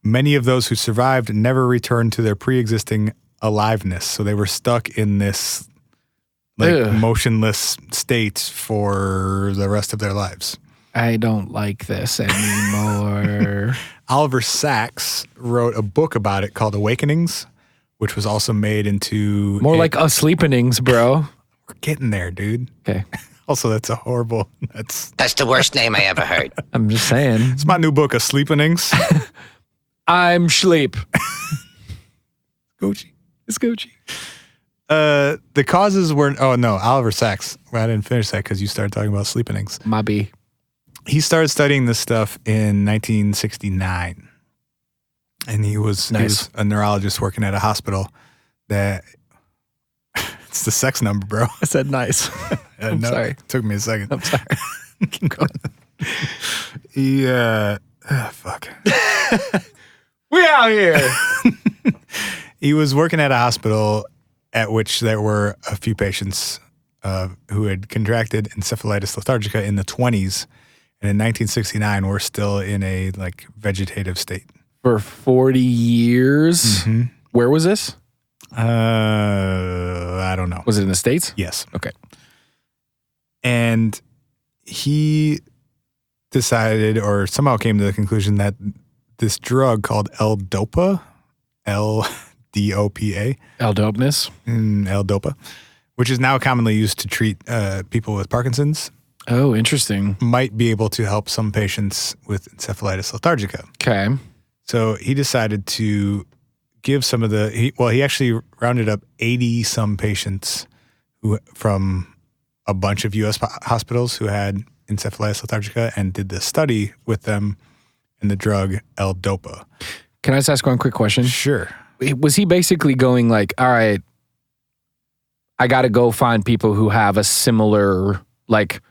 Many of those who survived never returned to their pre-existing aliveness, so they were stuck in this Ugh. motionless state for the rest of their lives. I don't like this anymore. Oliver Sacks wrote a book about it called Awakenings, which was also made into More like a sleepinings, bro. We're getting there, dude. Okay. Also, that's a horrible. That's the worst name I ever heard. I'm just saying. It's my new book, A Sleepinings. I'm sleep. Gucci. It's Gucci. The causes were. Oh no, Oliver Sacks. Well, I didn't finish that because you started talking about sleepinings. My B. He started studying this stuff in 1969, and he was a neurologist working at a hospital. That it's the sex number, bro. I said nice. I'm sorry. It took me a second. I'm sorry. Keep going. Fuck. We out here. He was working at a hospital at which there were a few patients who had contracted encephalitis lethargica in the 20s. And in 1969, we're still in a like vegetative state. For 40 years. Mm-hmm. Where was this? I don't know. Was it in the States? Yes. Okay. And he decided or somehow came to the conclusion that this drug called L-Dopa, L-D-O-P-A. L-Dopeness. L-Dopa, which is now commonly used to treat people with Parkinson's, Oh, interesting. might be able to help some patients with encephalitis lethargica. Okay. So he decided to give some of he actually rounded up 80 some patients from a bunch of U.S. hospitals who had encephalitis lethargica and did this study with them in the drug L-Dopa. Can I just ask one quick question? Sure. Was he basically going like, all right, I got to go find people who have a similar, like,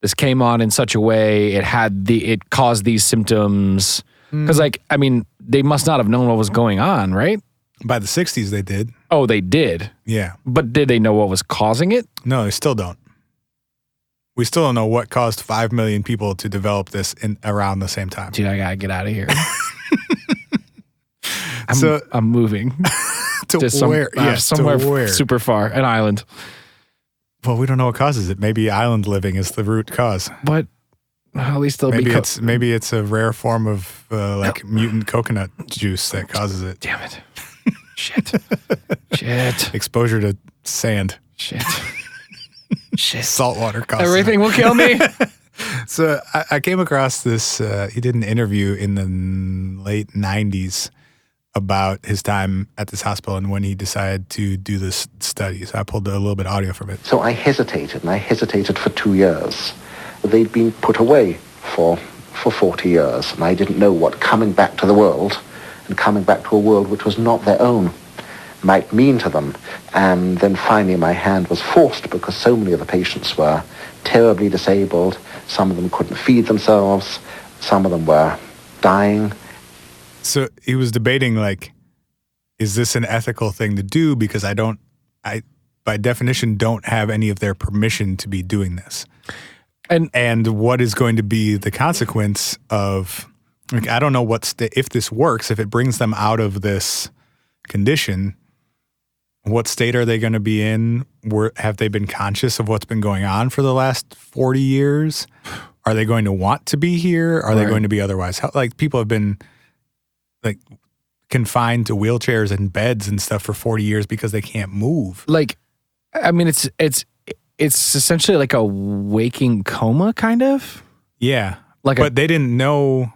this came on in such a way, it caused these symptoms. Because, like, I mean, they must not have known what was going on, right? By the 60s, they did. Oh, they did. Yeah. But did they know what was causing it? No, they still don't. We still don't know what caused 5 million people to develop this in around the same time. Dude, I got to get out of here. So- I'm moving. To to where? Yes, somewhere to where? super far, an island. Well, we don't know what causes it. Maybe island living is the root cause. But at least they'll Maybe be... maybe it's a rare form of mutant coconut juice that causes it. Damn it. Shit. Shit. Exposure to sand. Shit. Shit. Saltwater causes Everything will kill me. So I came across this. He did an interview in the late 90s about his time at this hospital and when he decided to do this study. So I pulled a little bit of audio from it. So I hesitated, and I hesitated for 2 years. They'd been put away for 40 years, and I didn't know what coming back to the world and coming back to a world which was not their own might mean to them. And then finally my hand was forced because so many of the patients were terribly disabled. Some of them couldn't feed themselves. Some of them were dying. So he was debating, like, is this an ethical thing to do? Because I by definition, don't have any of their permission to be doing this. And what is going to be the consequence of Like, I don't know if this works, if it brings them out of this condition, what state are they going to be in? Have they been conscious of what's been going on for the last 40 years? Are they going to want to be here? Are they going to be otherwise? Like, people have been like confined to wheelchairs and beds and stuff for 40 years because they can't move. Like, I mean, it's essentially like a waking coma, kind of. Yeah. But they didn't know,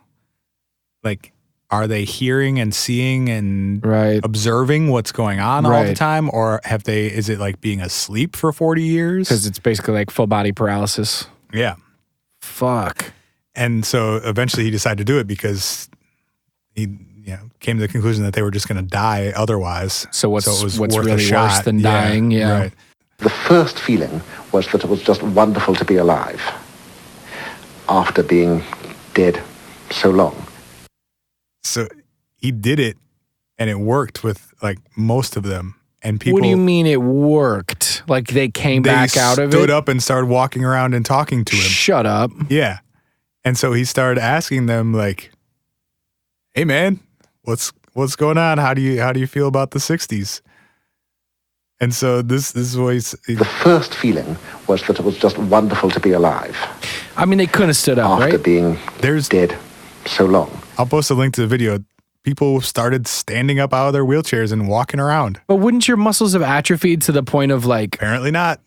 like, are they hearing and seeing and observing what's going on all the time? Or is it like being asleep for 40 years? Because it's basically like full body paralysis. Yeah. Fuck. And so eventually he decided to do it because he came to the conclusion that they were just going to die otherwise. So what's worth really worse than dying? Yeah. Right. The first feeling was that it was just wonderful to be alive after being dead so long. So he did it, and it worked with like most of them. And people. What do you mean it worked? Like they came back out of it? They stood up and started walking around and talking to him. Shut up. Yeah. And so he started asking them like, "Hey man, what's going on? How do you feel about the 60s?" And so this is what the first feeling was that it was just wonderful to be alive. I mean, they couldn't have stood up, after right? being dead so long. I'll post a link to the video. People started standing up out of their wheelchairs and walking around. But wouldn't your muscles have atrophied to the point of like? Apparently not.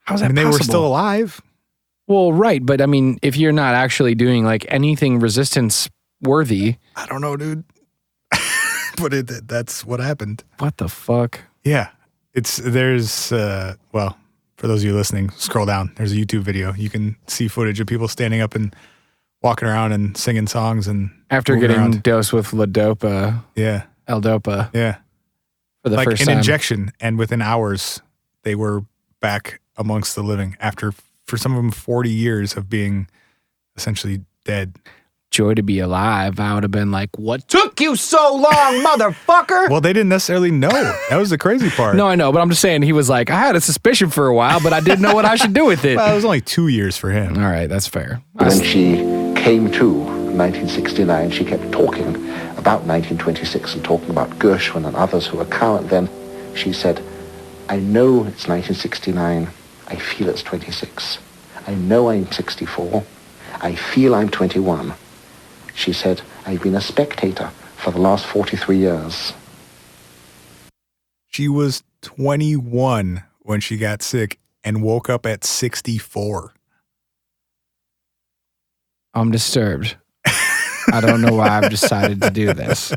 How's that possible? They were still alive. Well, right, but I mean, if you're not actually doing like anything resistance worthy, I don't know, dude. But that's what happened. What the fuck? Yeah, well, for those of you listening, scroll down. There's a YouTube video. You can see footage of people standing up and walking around and singing songs and after getting dosed with L-Dopa. Yeah, L-Dopa. Yeah, for the like first an time. injection, and within hours they were back amongst the living after, for some of them, 40 years of being essentially dead. Joy to be alive. I would have been like, what took you so long, motherfucker? Well, they didn't necessarily know. That was the crazy part. No, I know, but I'm just saying he was like, I had a suspicion for a while, but I didn't know what I should do with it. Well, it was only 2 years for him. All right, that's fair. When she came to 1969, she kept talking about 1926 and talking about Gershwin and others who were current then. She said, I know it's 1969. I feel it's 26. I know I'm 64. I feel I'm 21. She said, I've been a spectator for the last 43 years. She was 21 when she got sick and woke up at 64. I'm disturbed. I don't know why I've decided to do this.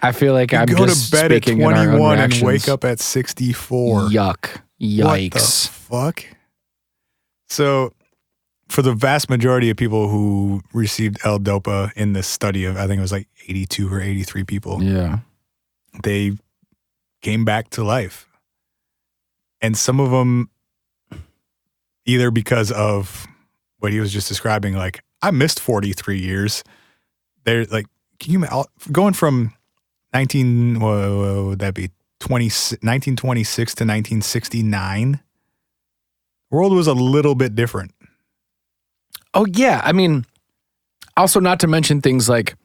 I feel like I'm go just to bed at speaking in our own 21 and reactions. wake up at 64. Yuck. Yikes. What the fuck? So, for the vast majority of people who received L-Dopa in this study of, I think it was like 82 or 83 people. Yeah. They came back to life. And some of them, either because of what he was just describing, like, I missed 43 years. They're like, going from 1926 to 1969, the world was a little bit different. Oh, yeah. I mean, also not to mention things like...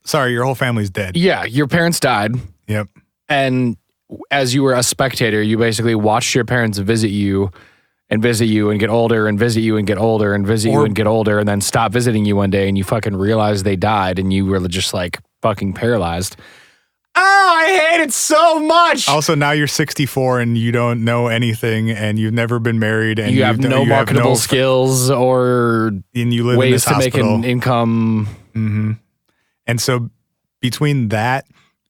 sorry, your whole family's dead. Yeah, your parents died. Yep. And as you were a spectator, you basically watched your parents visit you and get older and visit you and get older and visit you and get older and then stop visiting you one day and you fucking realized they died and you were just like fucking paralyzed. Oh, I hate it so much. Also, now you're 64 and you don't know anything and you've never been married and you have no marketable skills or and you live ways in this to hospital. make an income. Mm-hmm. And so between that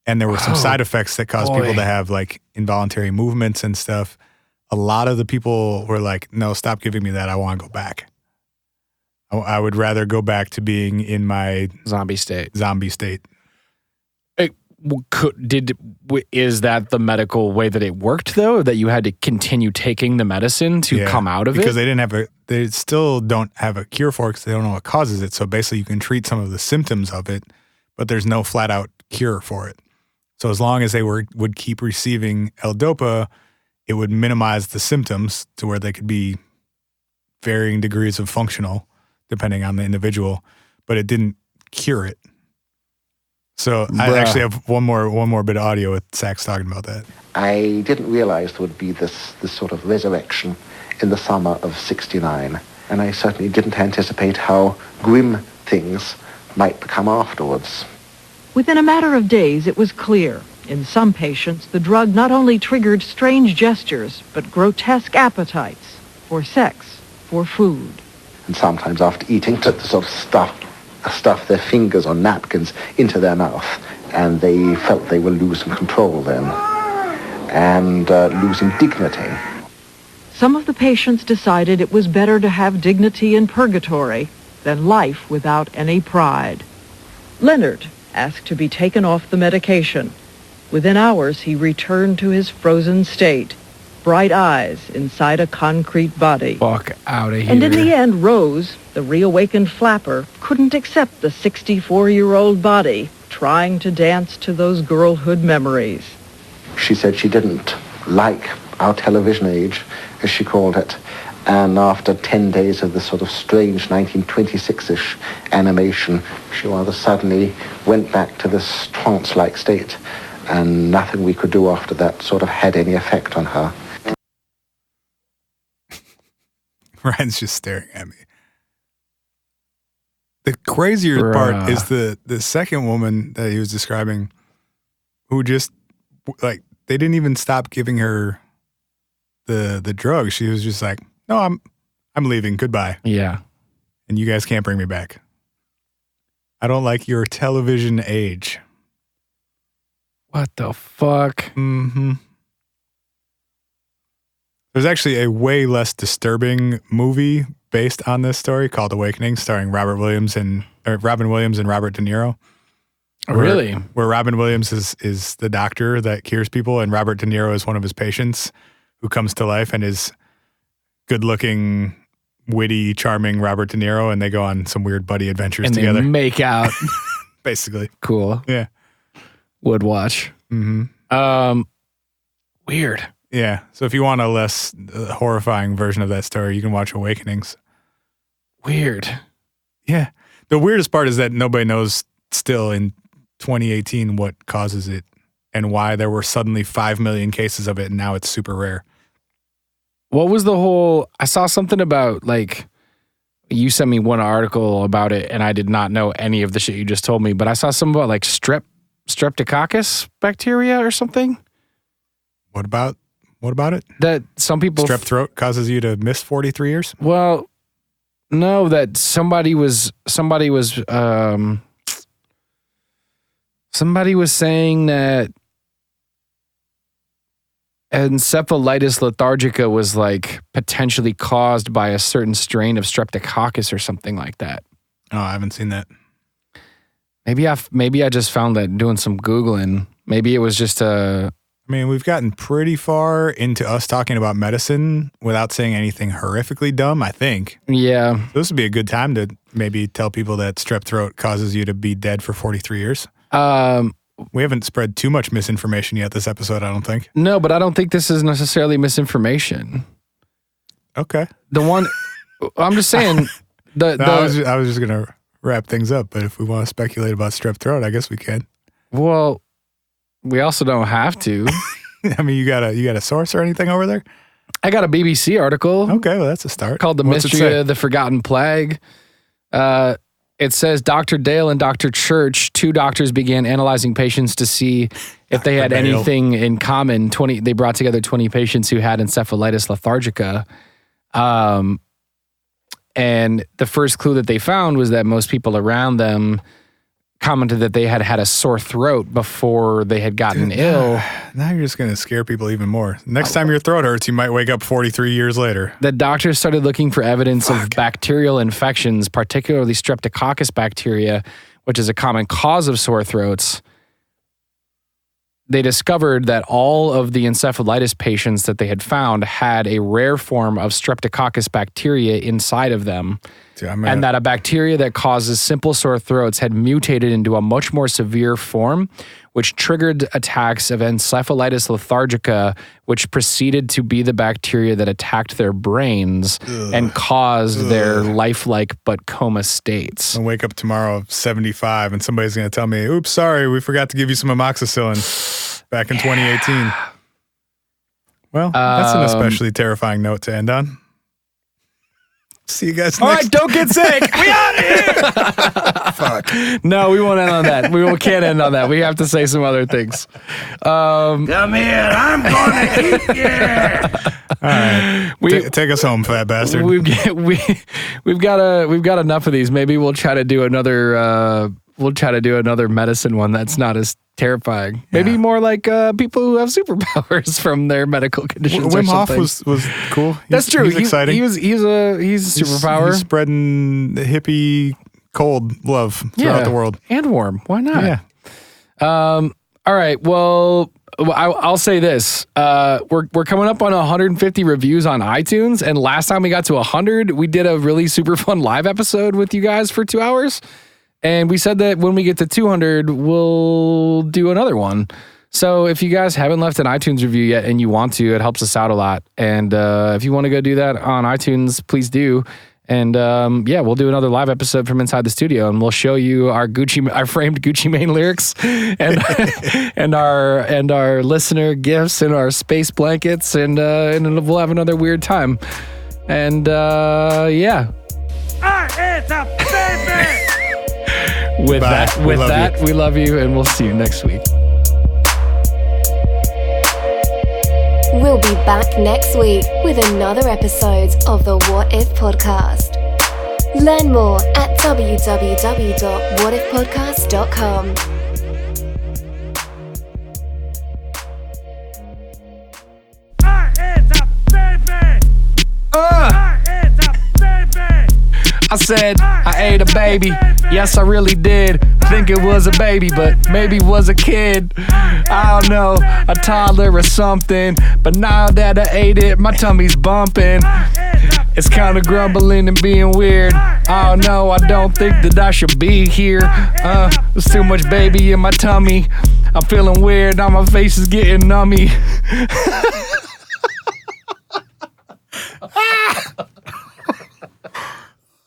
and there were some side effects that caused people to have like involuntary movements and stuff, a lot of the people were like, no, stop giving me that. I want to go back. I would rather go back to being in my zombie state. Is that the medical way that it worked though? That you had to continue taking the medicine to come out of because it? they still don't have a cure for it because they don't know what causes it. So basically you can treat some of the symptoms of it, but there's no flat out cure for it. So as long as they would keep receiving L-Dopa, it would minimize the symptoms to where they could be varying degrees of functional depending on the individual, but it didn't cure it. So I actually have one more bit of audio with Sachs talking about that. I didn't realize there would be this sort of resurrection in the summer of '69, and I certainly didn't anticipate how grim things might become afterwards. Within a matter of days, it was clear. In some patients, the drug not only triggered strange gestures, but grotesque appetites for sex, for food. And sometimes after eating, to sort of stuff their fingers or napkins into their mouth, and they felt they were losing control then, and losing dignity. Some of the patients decided it was better to have dignity in purgatory than life without any pride. Leonard asked to be taken off the medication. Within hours, he returned to his frozen state, bright eyes inside a concrete body. Fuck out of here. And in the end, Rose, the reawakened flapper, couldn't accept the 64-year-old body trying to dance to those girlhood memories. She said she didn't like our television age, as she called it, and after 10 days of this sort of strange 1926-ish animation, she rather suddenly went back to this trance-like state, and nothing we could do after that sort of had any effect on her. Ryan's just staring at me. The crazier part is the second woman that he was describing, who just, like, they didn't even stop giving her the drug. She was just like, no, I'm leaving. Goodbye. Yeah. And you guys can't bring me back. I don't like your television age. What the fuck? Mm-hmm. There's actually a way less disturbing movie based on this story called Awakening, starring Robin Williams and Robert De Niro. Really? Where Robin Williams is the doctor that cures people, and Robert De Niro is one of his patients who comes to life and is good-looking, witty, charming Robert De Niro, and they go on some weird buddy adventures together. And they make out. Basically. Cool. Yeah. Would watch. Mm-hmm. Weird. Yeah. So if you want a less horrifying version of that story, you can watch Awakenings. Weird. Yeah. The weirdest part is that nobody knows still in 2018 what causes it and why there were suddenly 5 million cases of it and now it's super rare. What was the whole, I saw something about, like, you sent me one article about it and I did not know any of the shit you just told me, but I saw something about like streptococcus bacteria or something. What about it? That some people... Strep throat causes you to miss 43 years? Well, no, that somebody was saying that encephalitis lethargica was like potentially caused by a certain strain of streptococcus or something like that. Oh, I haven't seen that. Maybe I just found that doing some Googling. Maybe it was just a... I mean, we've gotten pretty far into us talking about medicine without saying anything horrifically dumb, I think. Yeah. So this would be a good time to maybe tell people that strep throat causes you to be dead for 43 years. We haven't spread too much misinformation yet this episode, I don't think. No, but I don't think this is necessarily misinformation. Okay. The one... I'm just saying... I was just going to wrap things up, but if we want to speculate about strep throat, I guess we can. Well... We also don't have to. I mean, you got a source or anything over there? I got a BBC article. Okay, well, that's a start. Called The Mystery of the Forgotten Plague. It says Dr. Dale and Dr. Church, two doctors, began analyzing patients to see if they had anything in common. They brought together 20 patients who had encephalitis lethargica. And the first clue that they found was that most people around them commented that they had had a sore throat before they had gotten ill. Now you're just going to scare people even more. Next time your throat hurts, you might wake up 43 years later. The doctors started looking for evidence of bacterial infections, particularly streptococcus bacteria, which is a common cause of sore throats. They discovered that all of the encephalitis patients that they had found had a rare form of streptococcus bacteria inside of them. and that a bacteria that causes simple sore throats had mutated into a much more severe form, which triggered attacks of encephalitis lethargica, which proceeded to be the bacteria that attacked their brains and caused their lifelike but coma states. I'll wake up tomorrow 75 and somebody's going to tell me, oops, sorry, we forgot to give you some amoxicillin back in 2018. Well, that's an especially terrifying note to end on. See you guys next. All right, don't get sick. We out of here. Fuck. No, we won't end on that. Can't end on that. We have to say some other things. Come here, I'm gonna eat you. All right, take us home, fat bastard. We've got enough of these. Maybe we'll try to do another. We'll try to do another medicine one that's not as terrifying. Maybe more like people who have superpowers from their medical conditions. Wim Hof was cool. That's true. He's exciting. He's a superpower. He's spreading hippie cold love throughout the world and warm. Why not? Yeah. All right. Well, I'll say this. We're coming up on 150 reviews on iTunes, and last time we got to 100, we did a really super fun live episode with you guys for 2 hours. And we said that when we get to 200, we'll do another one. So if you guys haven't left an iTunes review yet and you want to, it helps us out a lot. And if you want to go do that on iTunes, please do. And we'll do another live episode from inside the studio, and we'll show you our framed Gucci Mane lyrics, and and our listener gifts and our space blankets, and we'll have another weird time. And It's a baby. With that, we love you, and we'll see you next week. We'll be back next week with another episode of the What If Podcast. Learn more at www.whatifpodcast.com. I said I ate a baby. Yes, I really did. I think it was a baby, but maybe it was a kid. I don't know, a toddler or something. But now that I ate it, my tummy's bumping. It's kind of grumbling and being weird. I don't know, I don't think that I should be here. There's too much baby in my tummy. I'm feeling weird, now my face is getting nummy.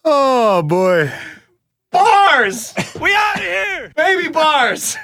Oh boy. Bars! We out of here! Baby bars!